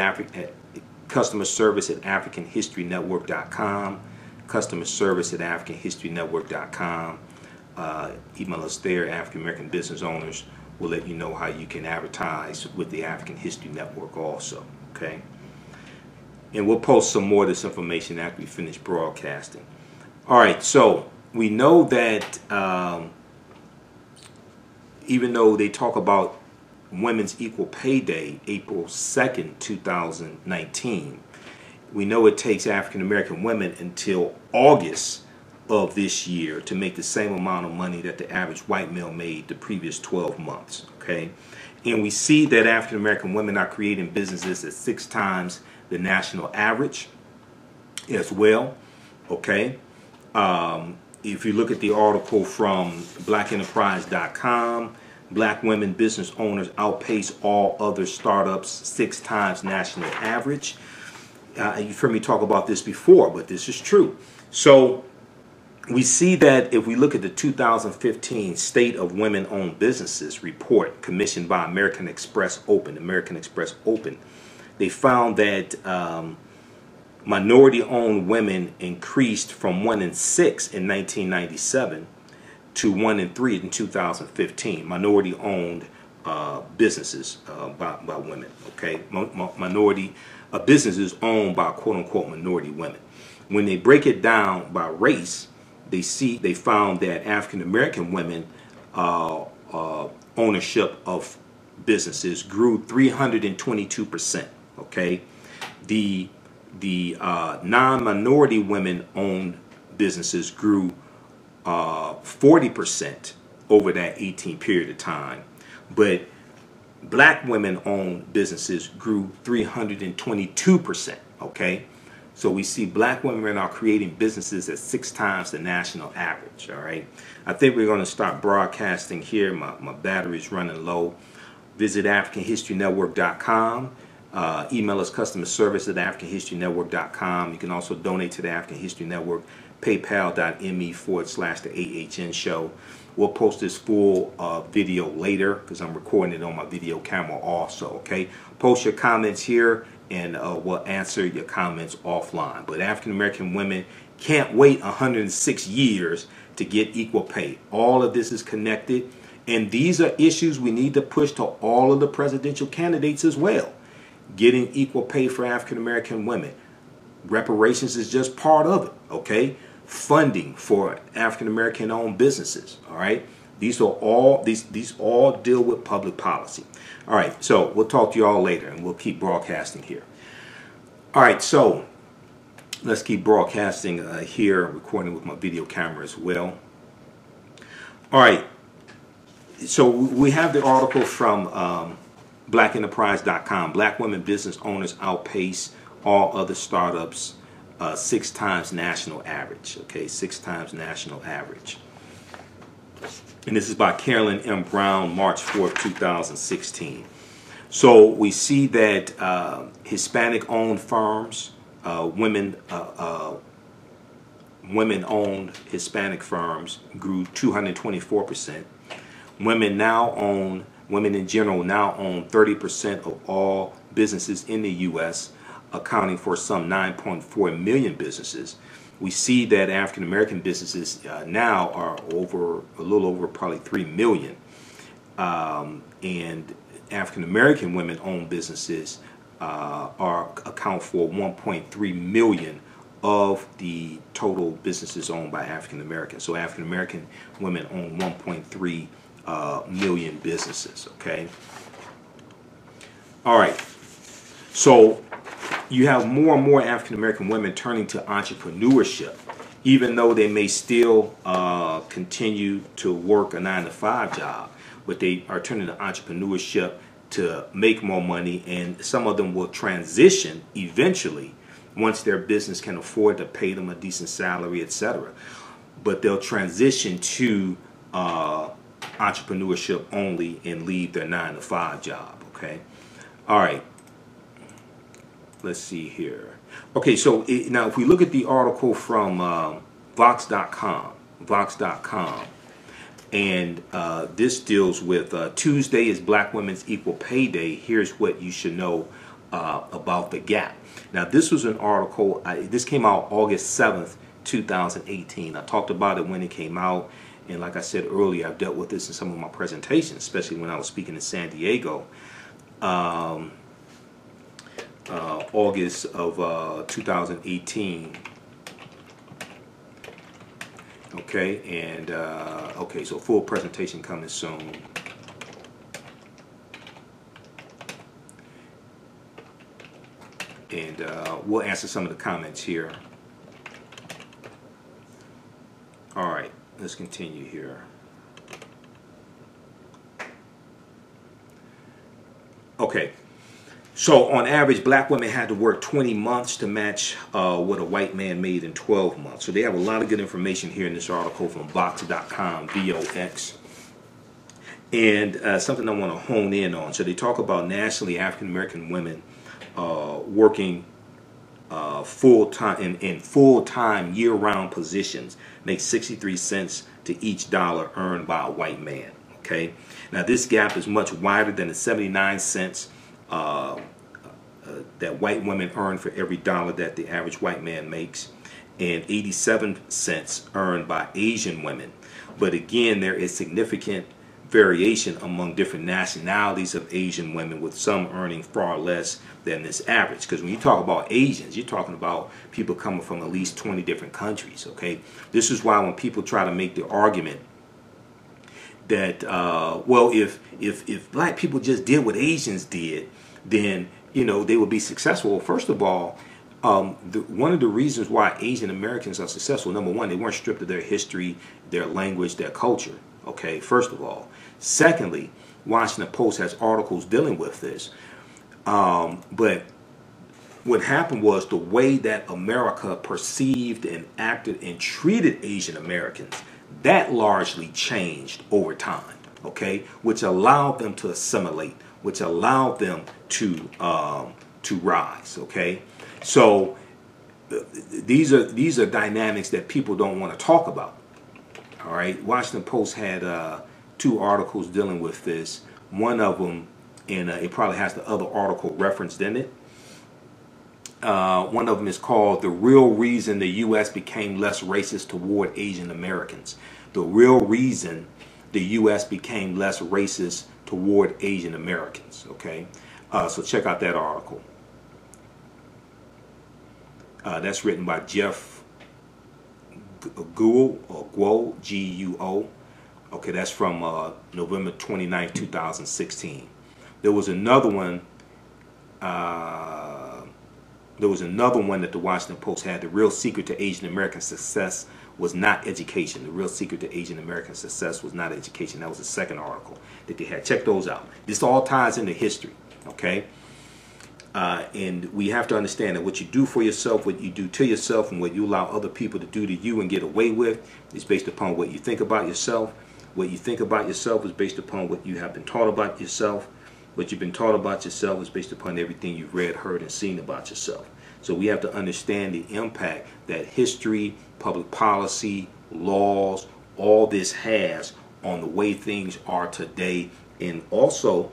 AfricanHistoryNetwork.com, customer service at AfricanHistoryNetwork.com. Email us there. African American business owners will let you know how you can advertise with the African History Network also, okay? And we'll post some more of this information after we finish broadcasting. All right, so we know that even though they talk about Women's Equal Pay Day, April 2nd, 2019, we know it takes African American women until August of this year to make the same amount of money that the average white male made the previous 12 months, okay? And we see that African American women are creating businesses at 6 times the national average as well, okay? If you look at the article from blackenterprise.com, Black women business owners outpace all other startups 6 times national average. You've heard me talk about this before, but this is true. So we see that if we look at the 2015 State of Women-Owned Businesses report commissioned by American Express Open, they found that minority-owned women increased from 1 in 6 in 1997 to 1 in 3 in 2015. Minority-owned businesses by women. Okay, minority businesses owned by quote-unquote minority women. When they break it down by race, they found that African American women ownership of businesses grew 322%. Okay, the non-minority women owned businesses grew 40% over that 18 period of time, but black women owned businesses grew 322%. Okay, So we see black women are creating businesses at 6 times the national average. All right. I think we're going to start broadcasting here. My battery's running low. Visit AfricanHistoryNetwork.com. Email us customer service at AfricanHistoryNetwork.com. You can also donate to the African History Network. PayPal.me/the AHN show. We'll post this full video later because I'm recording it on my video camera also. Okay. Post your comments here, and we'll answer your comments offline. But African American women can't wait 106 years to get equal pay. All of this is connected, and these are issues we need to push to all of the presidential candidates as well. Getting equal pay for African American women. Reparations is just part of it, okay? Funding for African American owned businesses, all right? These all deal with public policy. All right, so we'll talk to you all later, and we'll keep broadcasting here. All right, so let's keep broadcasting here, recording with my video camera as well. All right, so we have the article from blackenterprise.com. Black women business owners outpace all other startups 6 times national average. Okay, 6 times national average. And this is by Carolyn M. Brown, March 4th, 2016. So we see that Hispanic-owned firms, women-owned Hispanic firms grew 224%. Women in general now own 30% of all businesses in the U.S., accounting for some 9.4 million businesses. We see that African American businesses now are a little over probably 3 million. And African American women owned businesses account for 1.3 million of the total businesses owned by African Americans. So African American women own 1.3 million businesses. Okay. All right. So you have more and more African American women turning to entrepreneurship, even though they may still continue to work a 9-to-5 job, but they are turning to entrepreneurship to make more money, and some of them will transition eventually once their business can afford to pay them a decent salary, etc. But they'll transition to entrepreneurship only and leave their 9-to-5 job. Okay. All right. Let's see here. Okay, so now if we look at the article from Vox.com, and this deals with Tuesday is Black Women's Equal Pay Day. Here's what you should know about the gap. Now, this was an article, this came out August 7th, 2018. I talked about it when it came out, and like I said earlier, I've dealt with this in some of my presentations, especially when I was speaking in San Diego. August of 2018. Okay, and okay, so full presentation coming soon. And we'll answer some of the comments here. All right, let's continue here. Okay. So on average, black women had to work 20 months to match what a white man made in 12 months. So they have a lot of good information here in this article from Vox.com, VOX. And something I want to hone in on. So they talk about nationally African American women working full-time in full-time year-round positions make 63 cents to each dollar earned by a white man. Okay. Now this gap is much wider than the 79 cents that white women earn for every dollar that the average white man makes, and 87 cents earned by Asian women. But again, there is significant variation among different nationalities of Asian women, with some earning far less than this average. Because when you talk about Asians, you're talking about people coming from at least 20 different countries. Okay, this is why when people try to make the argument that well, if black people just did what Asians did, then they would be successful. Well, first of all, one of the reasons why Asian Americans are successful, number one, they weren't stripped of their history, their language, their culture. Okay, first of all. Secondly, Washington Post has articles dealing with this. But what happened was the way that America perceived and acted and treated Asian Americans, that largely changed over time, okay, which allowed them to assimilate, which allowed them to rise, okay. So these are dynamics that people don't want to talk about. All right, Washington Post had 2 articles dealing with this. One of them, and it probably has the other article referenced in it. One of them is called "The Real Reason the U.S. Became Less Racist Toward Asian Americans." The real reason the U.S. became less racist toward Asian Americans. Okay, so check out that article. That's written by Jeff Guo, G-U-O. Okay, that's from November 29, 2016. There was another one. That the Washington Post had. The real secret to Asian American success was not education. The real secret to Asian American success was not education. That was the second article that they had. Check those out. This all ties into history. Okay. And we have to understand that what you do for yourself, what you do to yourself, and what you allow other people to do to you and get away with is based upon what you think about yourself. What you think about yourself is based upon what you have been taught about yourself. What you've been taught about yourself is based upon everything you've read, heard, and seen about yourself. So we have to understand the impact that history, public policy, laws, all this has on the way things are today, and also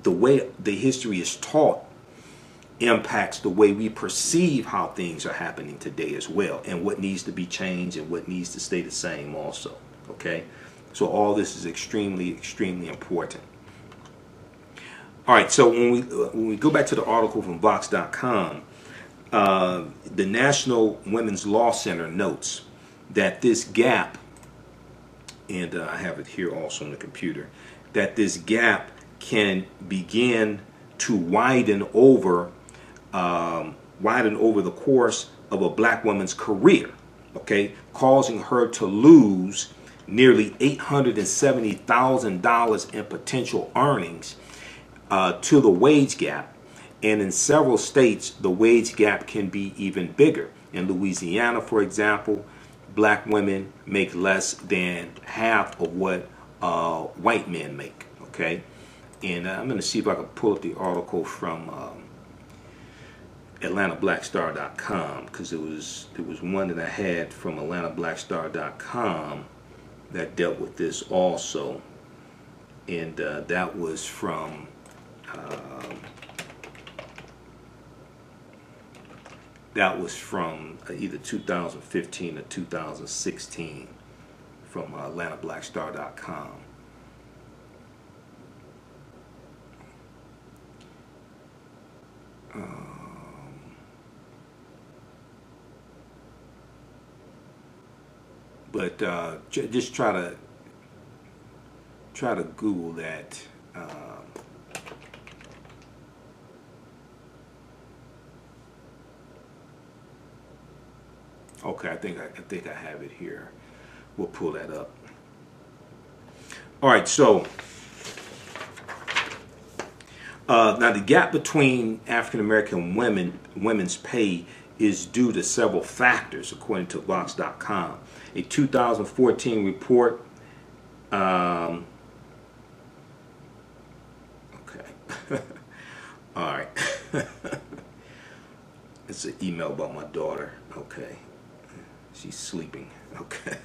the way the history is taught impacts the way we perceive how things are happening today as well, and what needs to be changed and what needs to stay the same also. Okay, so all this is extremely, extremely important. All right, so when we go back to the article from Vox.com, the National Women's Law Center notes that this gap, and I have it here also on the computer, that this gap can begin to widen over the course of a black woman's career, okay, causing her to lose nearly $870,000 in potential earnings to the wage gap. And in several states, the wage gap can be even bigger. In Louisiana, for example, black women make less than half of what white men make, okay? And I'm going to see if I can pull up the article from AtlantaBlackStar.com, because there was one that I had from AtlantaBlackStar.com that dealt with this also, and that was from either 2015 or 2016 from AtlantaBlackStar.com. But just try to Google that. Okay, I think I have it here. We'll pull that up. All right, so now the gap between African American women's pay is due to several factors, according to Vox.com. A 2014 report. Okay. All right. It's an email about my daughter. Okay. She's sleeping. Okay.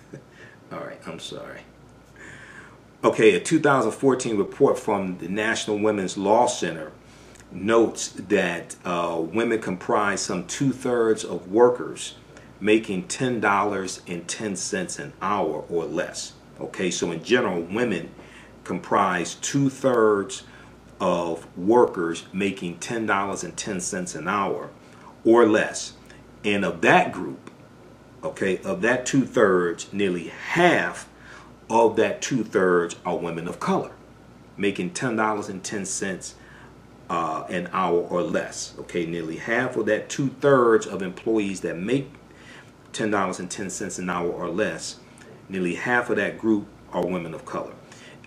All right. I'm sorry. Okay. A 2014 report from the National Women's Law Center notes that women comprise some 2/3 of workers making $10.10 an hour or less. Okay, so in general, women comprise 2/3 of workers making $10.10 an hour or less. And of that group, okay, of that 2/3, nearly half of that 2/3 are women of color, making $10.10 an hour or less. Okay, nearly half of that 2/3 of employees that make $10.10 an hour or less, nearly half of that group are women of color.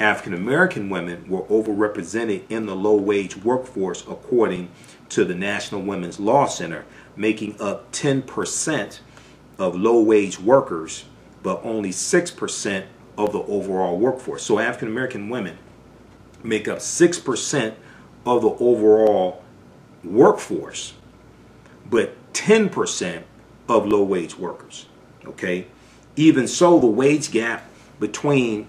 African American women were overrepresented in the low-wage workforce according to the National Women's Law Center, making up 10% of low-wage workers, but only 6% of the overall workforce. So African American women make up 6% of the overall workforce, but 10% of low-wage workers. Okay? Even so, the wage gap between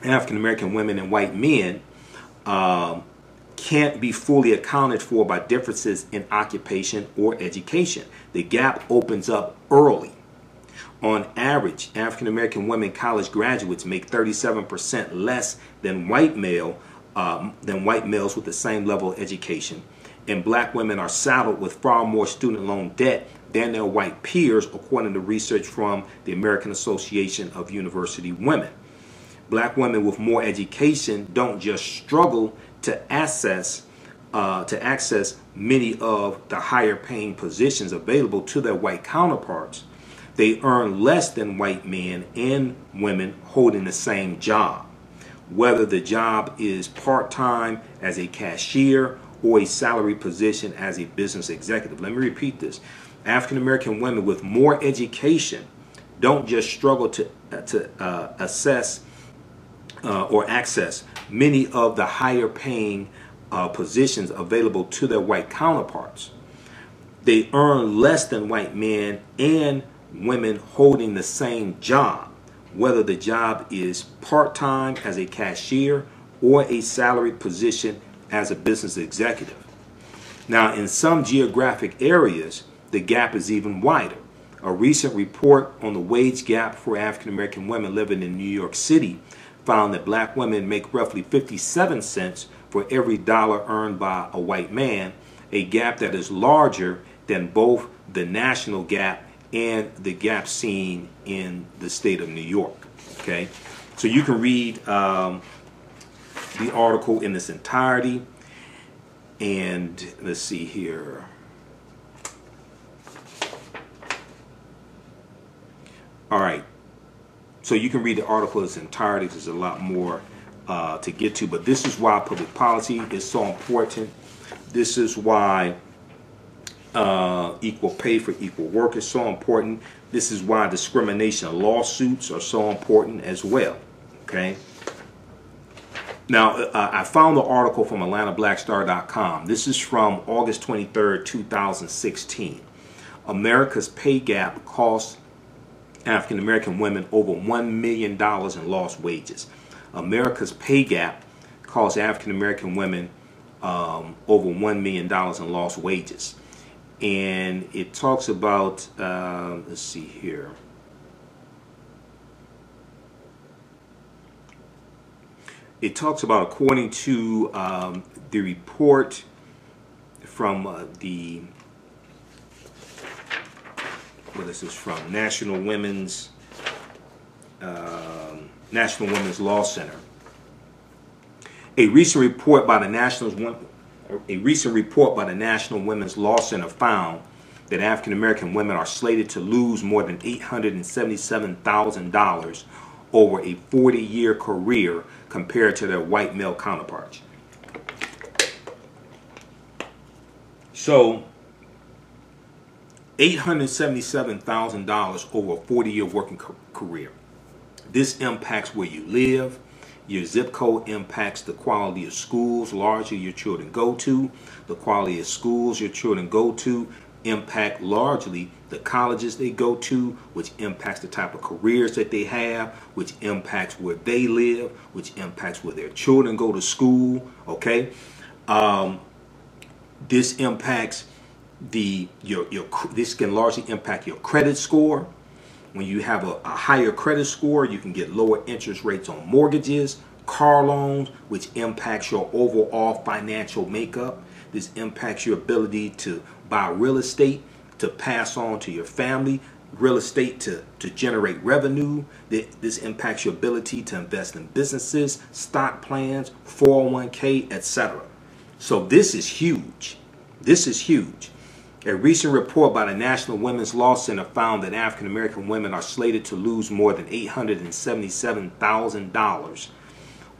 African American women and white men can't be fully accounted for by differences in occupation or education. The gap opens up early. On average, African American women college graduates make 37% less than white males with the same level of education, and black women are saddled with far more student loan debt than their white peers, according to research from the American Association of University Women. Black women with more education don't just struggle to access many of the higher paying positions available to their white counterparts. They earn less than white men and women holding the same job, whether the job is part-time as a cashier or a salary position as a business executive. Let me repeat this. African American women with more education don't just struggle to access many of the higher paying positions available to their white counterparts. They earn less than white men and women holding the same job, whether the job is part-time as a cashier or a salaried position as a business executive. Now, in some geographic areas, the gap is even wider. A recent report on the wage gap for African American women living in New York City found that black women make roughly 57 cents for every dollar earned by a white man, a gap that is larger than both the national gap and the gap seen in the state of New York. Okay, so you can read the article in its entirety, and let's see here. All right, so you can read the article in its entirety. There's a lot more to get to, but this is why public policy is so important. This is why equal pay for equal work is so important. This is why discrimination lawsuits are so important as well. Okay. Now, I found the article from AtlantaBlackStar.com. This is from August 23rd, 2016. America's pay gap costs African American women over $1 million in lost wages. America's pay gap costs African American women over $1 million in lost wages. And it talks about, let's see here. It talks about, according to the report from what is this from? National Women's Law Center. A recent report by the National Women's Law Center found that African American women are slated to lose more than $877,000 over a 40-year career compared to their white male counterparts. So $877,000 over a 40-year working career. This impacts where you live. Your zip code impacts the quality of schools largely your children go to. The quality of schools your children go to impact largely the colleges they go to, which impacts the type of careers that they have, which impacts where they live, which impacts where their children go to school. Okay, this impacts this can largely impact your credit score. When you have a higher credit score, you can get lower interest rates on mortgages, car loans, which impacts your overall financial makeup. This impacts your ability to buy real estate, to pass on to your family, real estate to generate revenue. This impacts your ability to invest in businesses, stock plans, 401k, etc. So this is huge. This is huge. A recent report by the National Women's Law Center found that African American women are slated to lose more than $877,000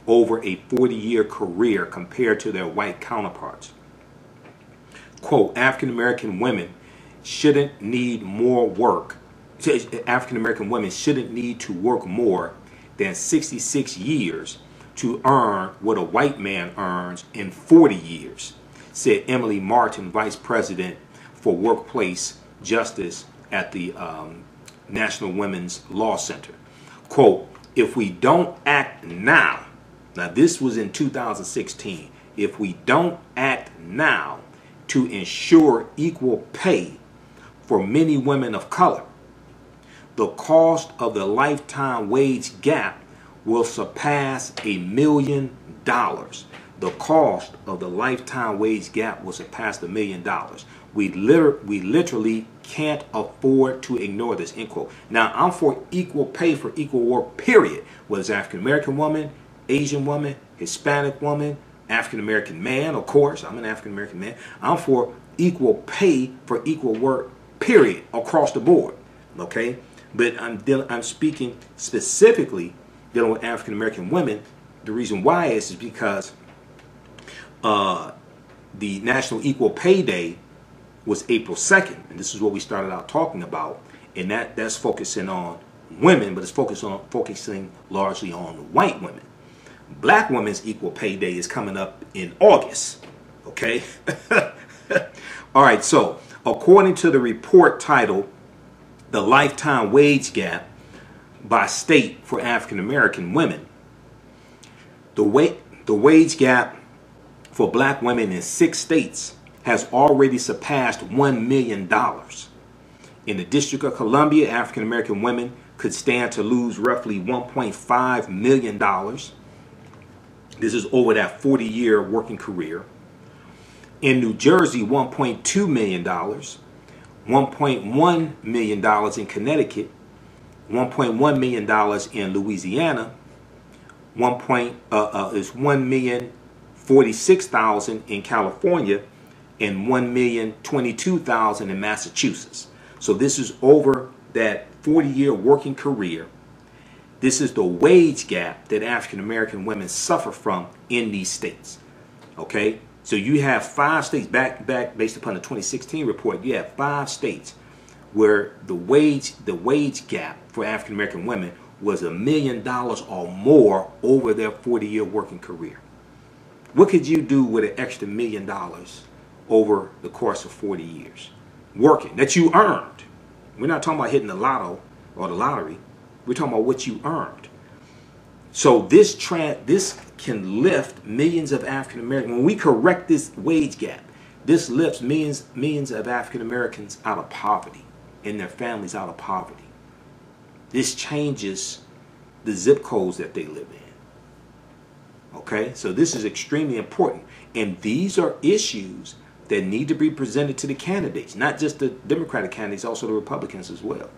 over a 40-year career compared to their white counterparts. Quote, African American women shouldn't need more work. African American women shouldn't need to work more than 66 years to earn what a white man earns in 40 years, said Emily Martin, Vice President for Workplace Justice at the National Women's Law Center. Quote, if we don't act now this was in 2016, if we don't act now to ensure equal pay for many women of color, the cost of the lifetime wage gap will surpass $1 million. The cost of the lifetime wage gap will surpass $1 million. We literally can't afford to ignore this, end quote. Now, I'm for equal pay for equal work, period. Whether it's African American woman, Asian woman, Hispanic woman, African American man, of course, I'm an African American man. I'm for equal pay for equal work, period, across the board. Okay? But I'm speaking specifically dealing with African American women. The reason why is because the National Equal Pay Day was April 2nd, and this is what we started out talking about, and that's focusing on women, but it's focusing largely on white women. Black women's Equal Pay Day is coming up in August. Okay? All right, so according to the report titled The Lifetime Wage Gap by State for African American Women, the wage gap for black women in 6 states has already surpassed $1 million. In the District of Columbia, African American women could stand to lose roughly $1.5 million. This is over that 40-year working career. In New Jersey, $1.2 million, $1.1 million in Connecticut, $1.1 million in Louisiana, is $1,046,000 in California, and $1,022,000 in Massachusetts. So this is over that 40-year working career. This is the wage gap that African American women suffer from in these states. Okay, so you have 5 states back based upon the 2016 report. You have 5 states where the wage gap for African American women was $1 million or more over their 40-year working career. What could you do with an extra $1 million over the course of 40 years working that you earned? We're not talking about hitting the lotto or the lottery. We're talking about what you earned. So this can lift millions of African Americans. When we correct this wage gap, this lifts millions of African Americans out of poverty and their families out of poverty. This changes the zip codes that they live in. Okay, so this is extremely important, and these are issues that need to be presented to the candidates, not just the Democratic candidates, also the Republicans as well.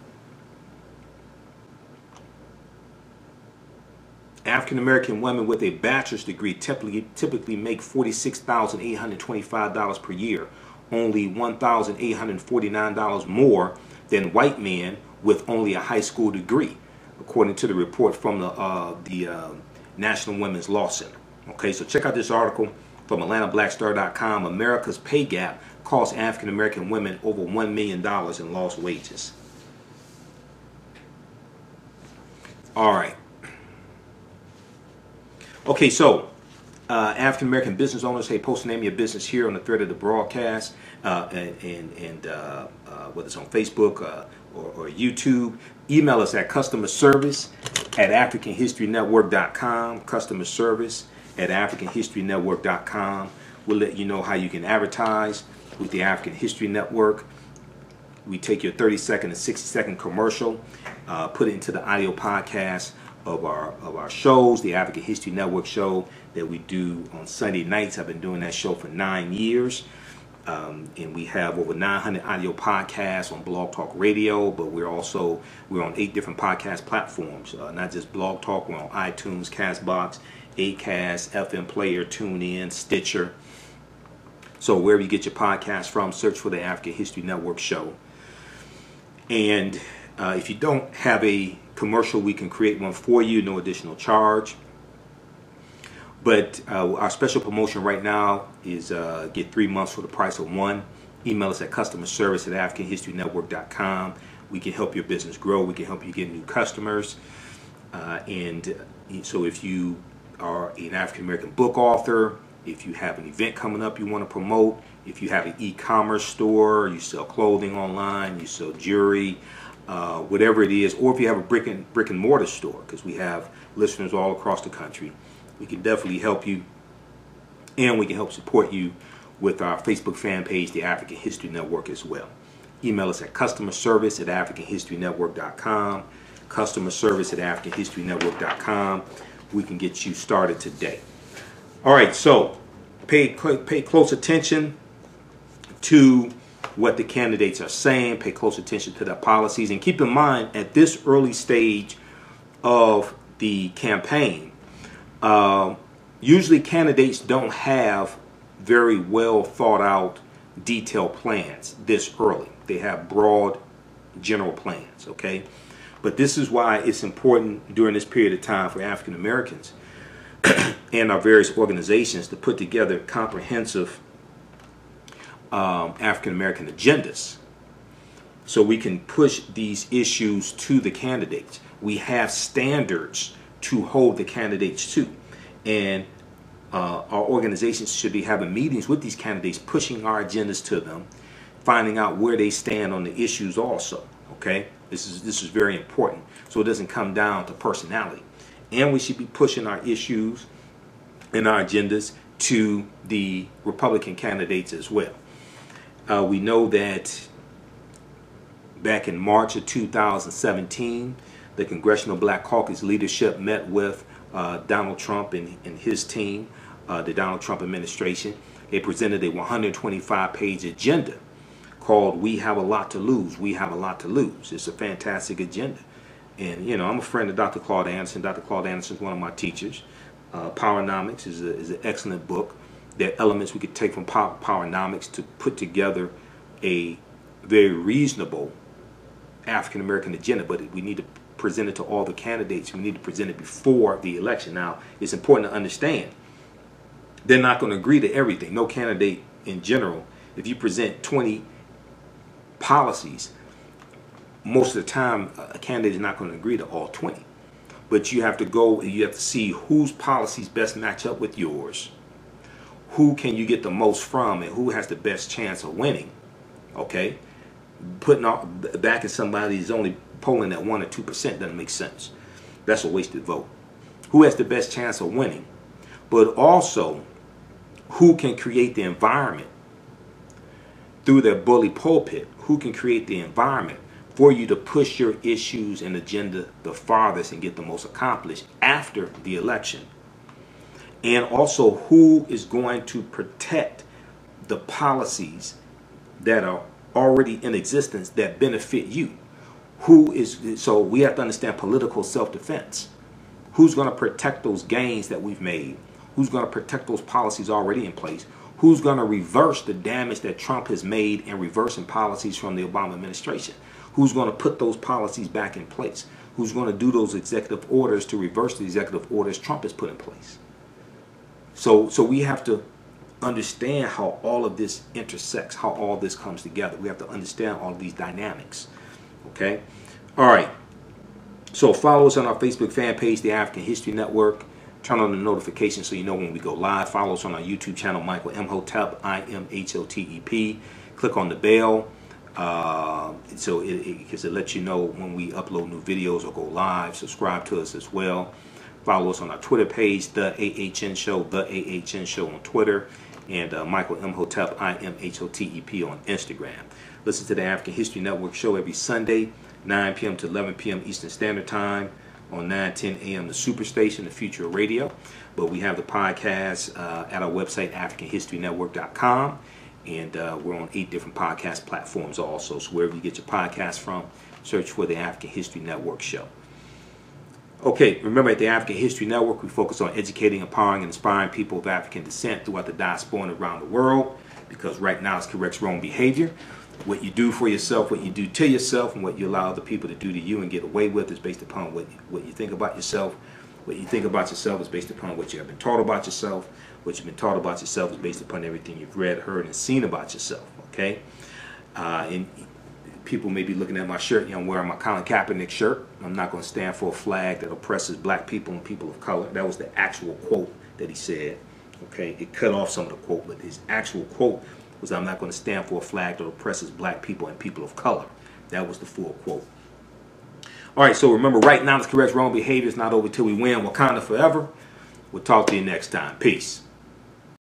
African American women with a bachelor's degree typically make $46,825 per year, only $1,849 more than white men with only a high school degree, according to the report from the National Women's Law Center. Okay, so check out this article from AtlantaBlackStar.com. America's pay gap costs African American women over $1 million in lost wages. All right. Okay, so African American business owners, hey, post the name of your business here on the thread of the broadcast, whether it's on Facebook or YouTube. Email us at customerservice@africanhistorynetwork.com. Customerservice@africanhistorynetwork.com. We'll let you know how you can advertise with the African History Network. We take your 30-second and 60-second commercial, put it into the audio podcast of our shows, the African History Network show that we do on Sunday nights. I've been doing that show for 9 years. And we have over 900 audio podcasts on Blog Talk Radio, but we're on 8 different podcast platforms, not just Blog Talk. We're on iTunes, Castbox, Acast, FM Player, TuneIn, Stitcher. So wherever you get your podcast from, search for the African History Network show. And if you don't have a commercial, we can create one for you, no additional charge. But our special promotion right now is get 3 months for the price of one. Email us at customerservice@africanhistorynetwork.com. We can help your business grow. We can help you get new customers. And so if you are an African American book author, if you have an event coming up you want to promote, if you have an e-commerce store, you sell clothing online, you sell jewelry, whatever it is, or if you have a brick and mortar store, because we have listeners all across the country, we can definitely help you, and we can help support you with our Facebook fan page, the African History Network, as well. Email us at customerservice@africanhistorynetwork.com. customerservice@africanhistorynetwork.com. We can get you started today. All right, so pay close attention to what the candidates are saying. Pay close attention to their policies, and keep in mind at this early stage of the campaign, usually candidates don't have very well thought out detailed plans this early. They have broad general plans, okay? But this is why it's important during this period of time for African Americans and our various organizations to put together comprehensive African American agendas so we can push these issues to the candidates. We have standards to hold the candidates to, and our organizations should be having meetings with these candidates, pushing our agendas to them, finding out where they stand on the issues also, okay? This is very important, so it doesn't come down to personality. And we should be pushing our issues and our agendas to the Republican candidates as well. We know that back in March of 2017, the Congressional Black Caucus leadership met with Donald Trump and his team, the Donald Trump administration. They presented a 125-page agenda called "We Have a Lot to Lose, We Have a Lot to Lose." It's a fantastic agenda. And, you know, I'm a friend of Dr. Claude Anderson. Dr. Claude Anderson is one of my teachers. Powernomics is an excellent book. There are elements we could take from Powernomics to put together a very reasonable African American agenda, but we need to present it to all the candidates. We need to present it before the election. Now, it's important to understand they're not going to agree to everything. No candidate in general. If you present 20 policies, most of the time a candidate is not going to agree to all 20. But you have to go and you have to see whose policies best match up with yours. Who can you get the most from, and who has the best chance of winning? Okay? Putting back at somebody who's only polling at 1 or 2% doesn't make sense. That's a wasted vote. Who has the best chance of winning? But also, who can create the environment through their bully pulpit? Who can create the environment for you to push your issues and agenda the farthest and get the most accomplished after the election? And also, who is going to protect the policies that are already in existence that benefit you? So we have to understand political self-defense. Who's going to protect those gains that we've made? Who's going to protect those policies already in place? Who's going to reverse the damage that Trump has made in reversing policies from the Obama administration? Who's going to put those policies back in place? Who's going to do those executive orders to reverse the executive orders Trump has put in place? So we have to understand how all of this intersects, how all this comes together. We have to understand all of these dynamics. Okay? All right. So follow us on our Facebook fan page, the African History Network. Turn on the notifications so you know when we go live. Follow us on our YouTube channel, Michael Imhotep, Imhotep. Click on the bell because it lets you know when we upload new videos or go live. Subscribe to us as well. Follow us on our Twitter page, The AHN Show, The AHN Show on Twitter, and Michael Imhotep, Imhotep on Instagram. Listen to the African History Network show every Sunday, 9 p.m. to 11 p.m. Eastern Standard Time on 9:10 a.m. the Superstation, the future of radio. But we have the podcast at our website, AfricanHistoryNetwork.com, and we're on 8 different podcast platforms also. So wherever you get your podcasts from, search for the African History Network show. Okay, remember at the African History Network, we focus on educating, empowering, and inspiring people of African descent throughout the diaspora and around the world, because right now it corrects wrong behavior. What you do for yourself, what you do to yourself, and what you allow other people to do to you and get away with is based upon what you think about yourself. What you think about yourself is based upon what you have been taught about yourself. What you've been taught about yourself is based upon everything you've read, heard, and seen about yourself. Okay? And people may be looking at my shirt. I'm wearing my Colin Kaepernick shirt. I'm not going to stand for a flag that oppresses black people and people of color. That was the actual quote that he said. Okay? It cut off some of the quote, but his actual quote was, I'm not going to stand for a flag that oppresses black people and people of color. That was the full quote. All right, so remember, right now is correct. Wrong behavior is not over till we win. Wakanda forever. We'll talk to you next time. Peace.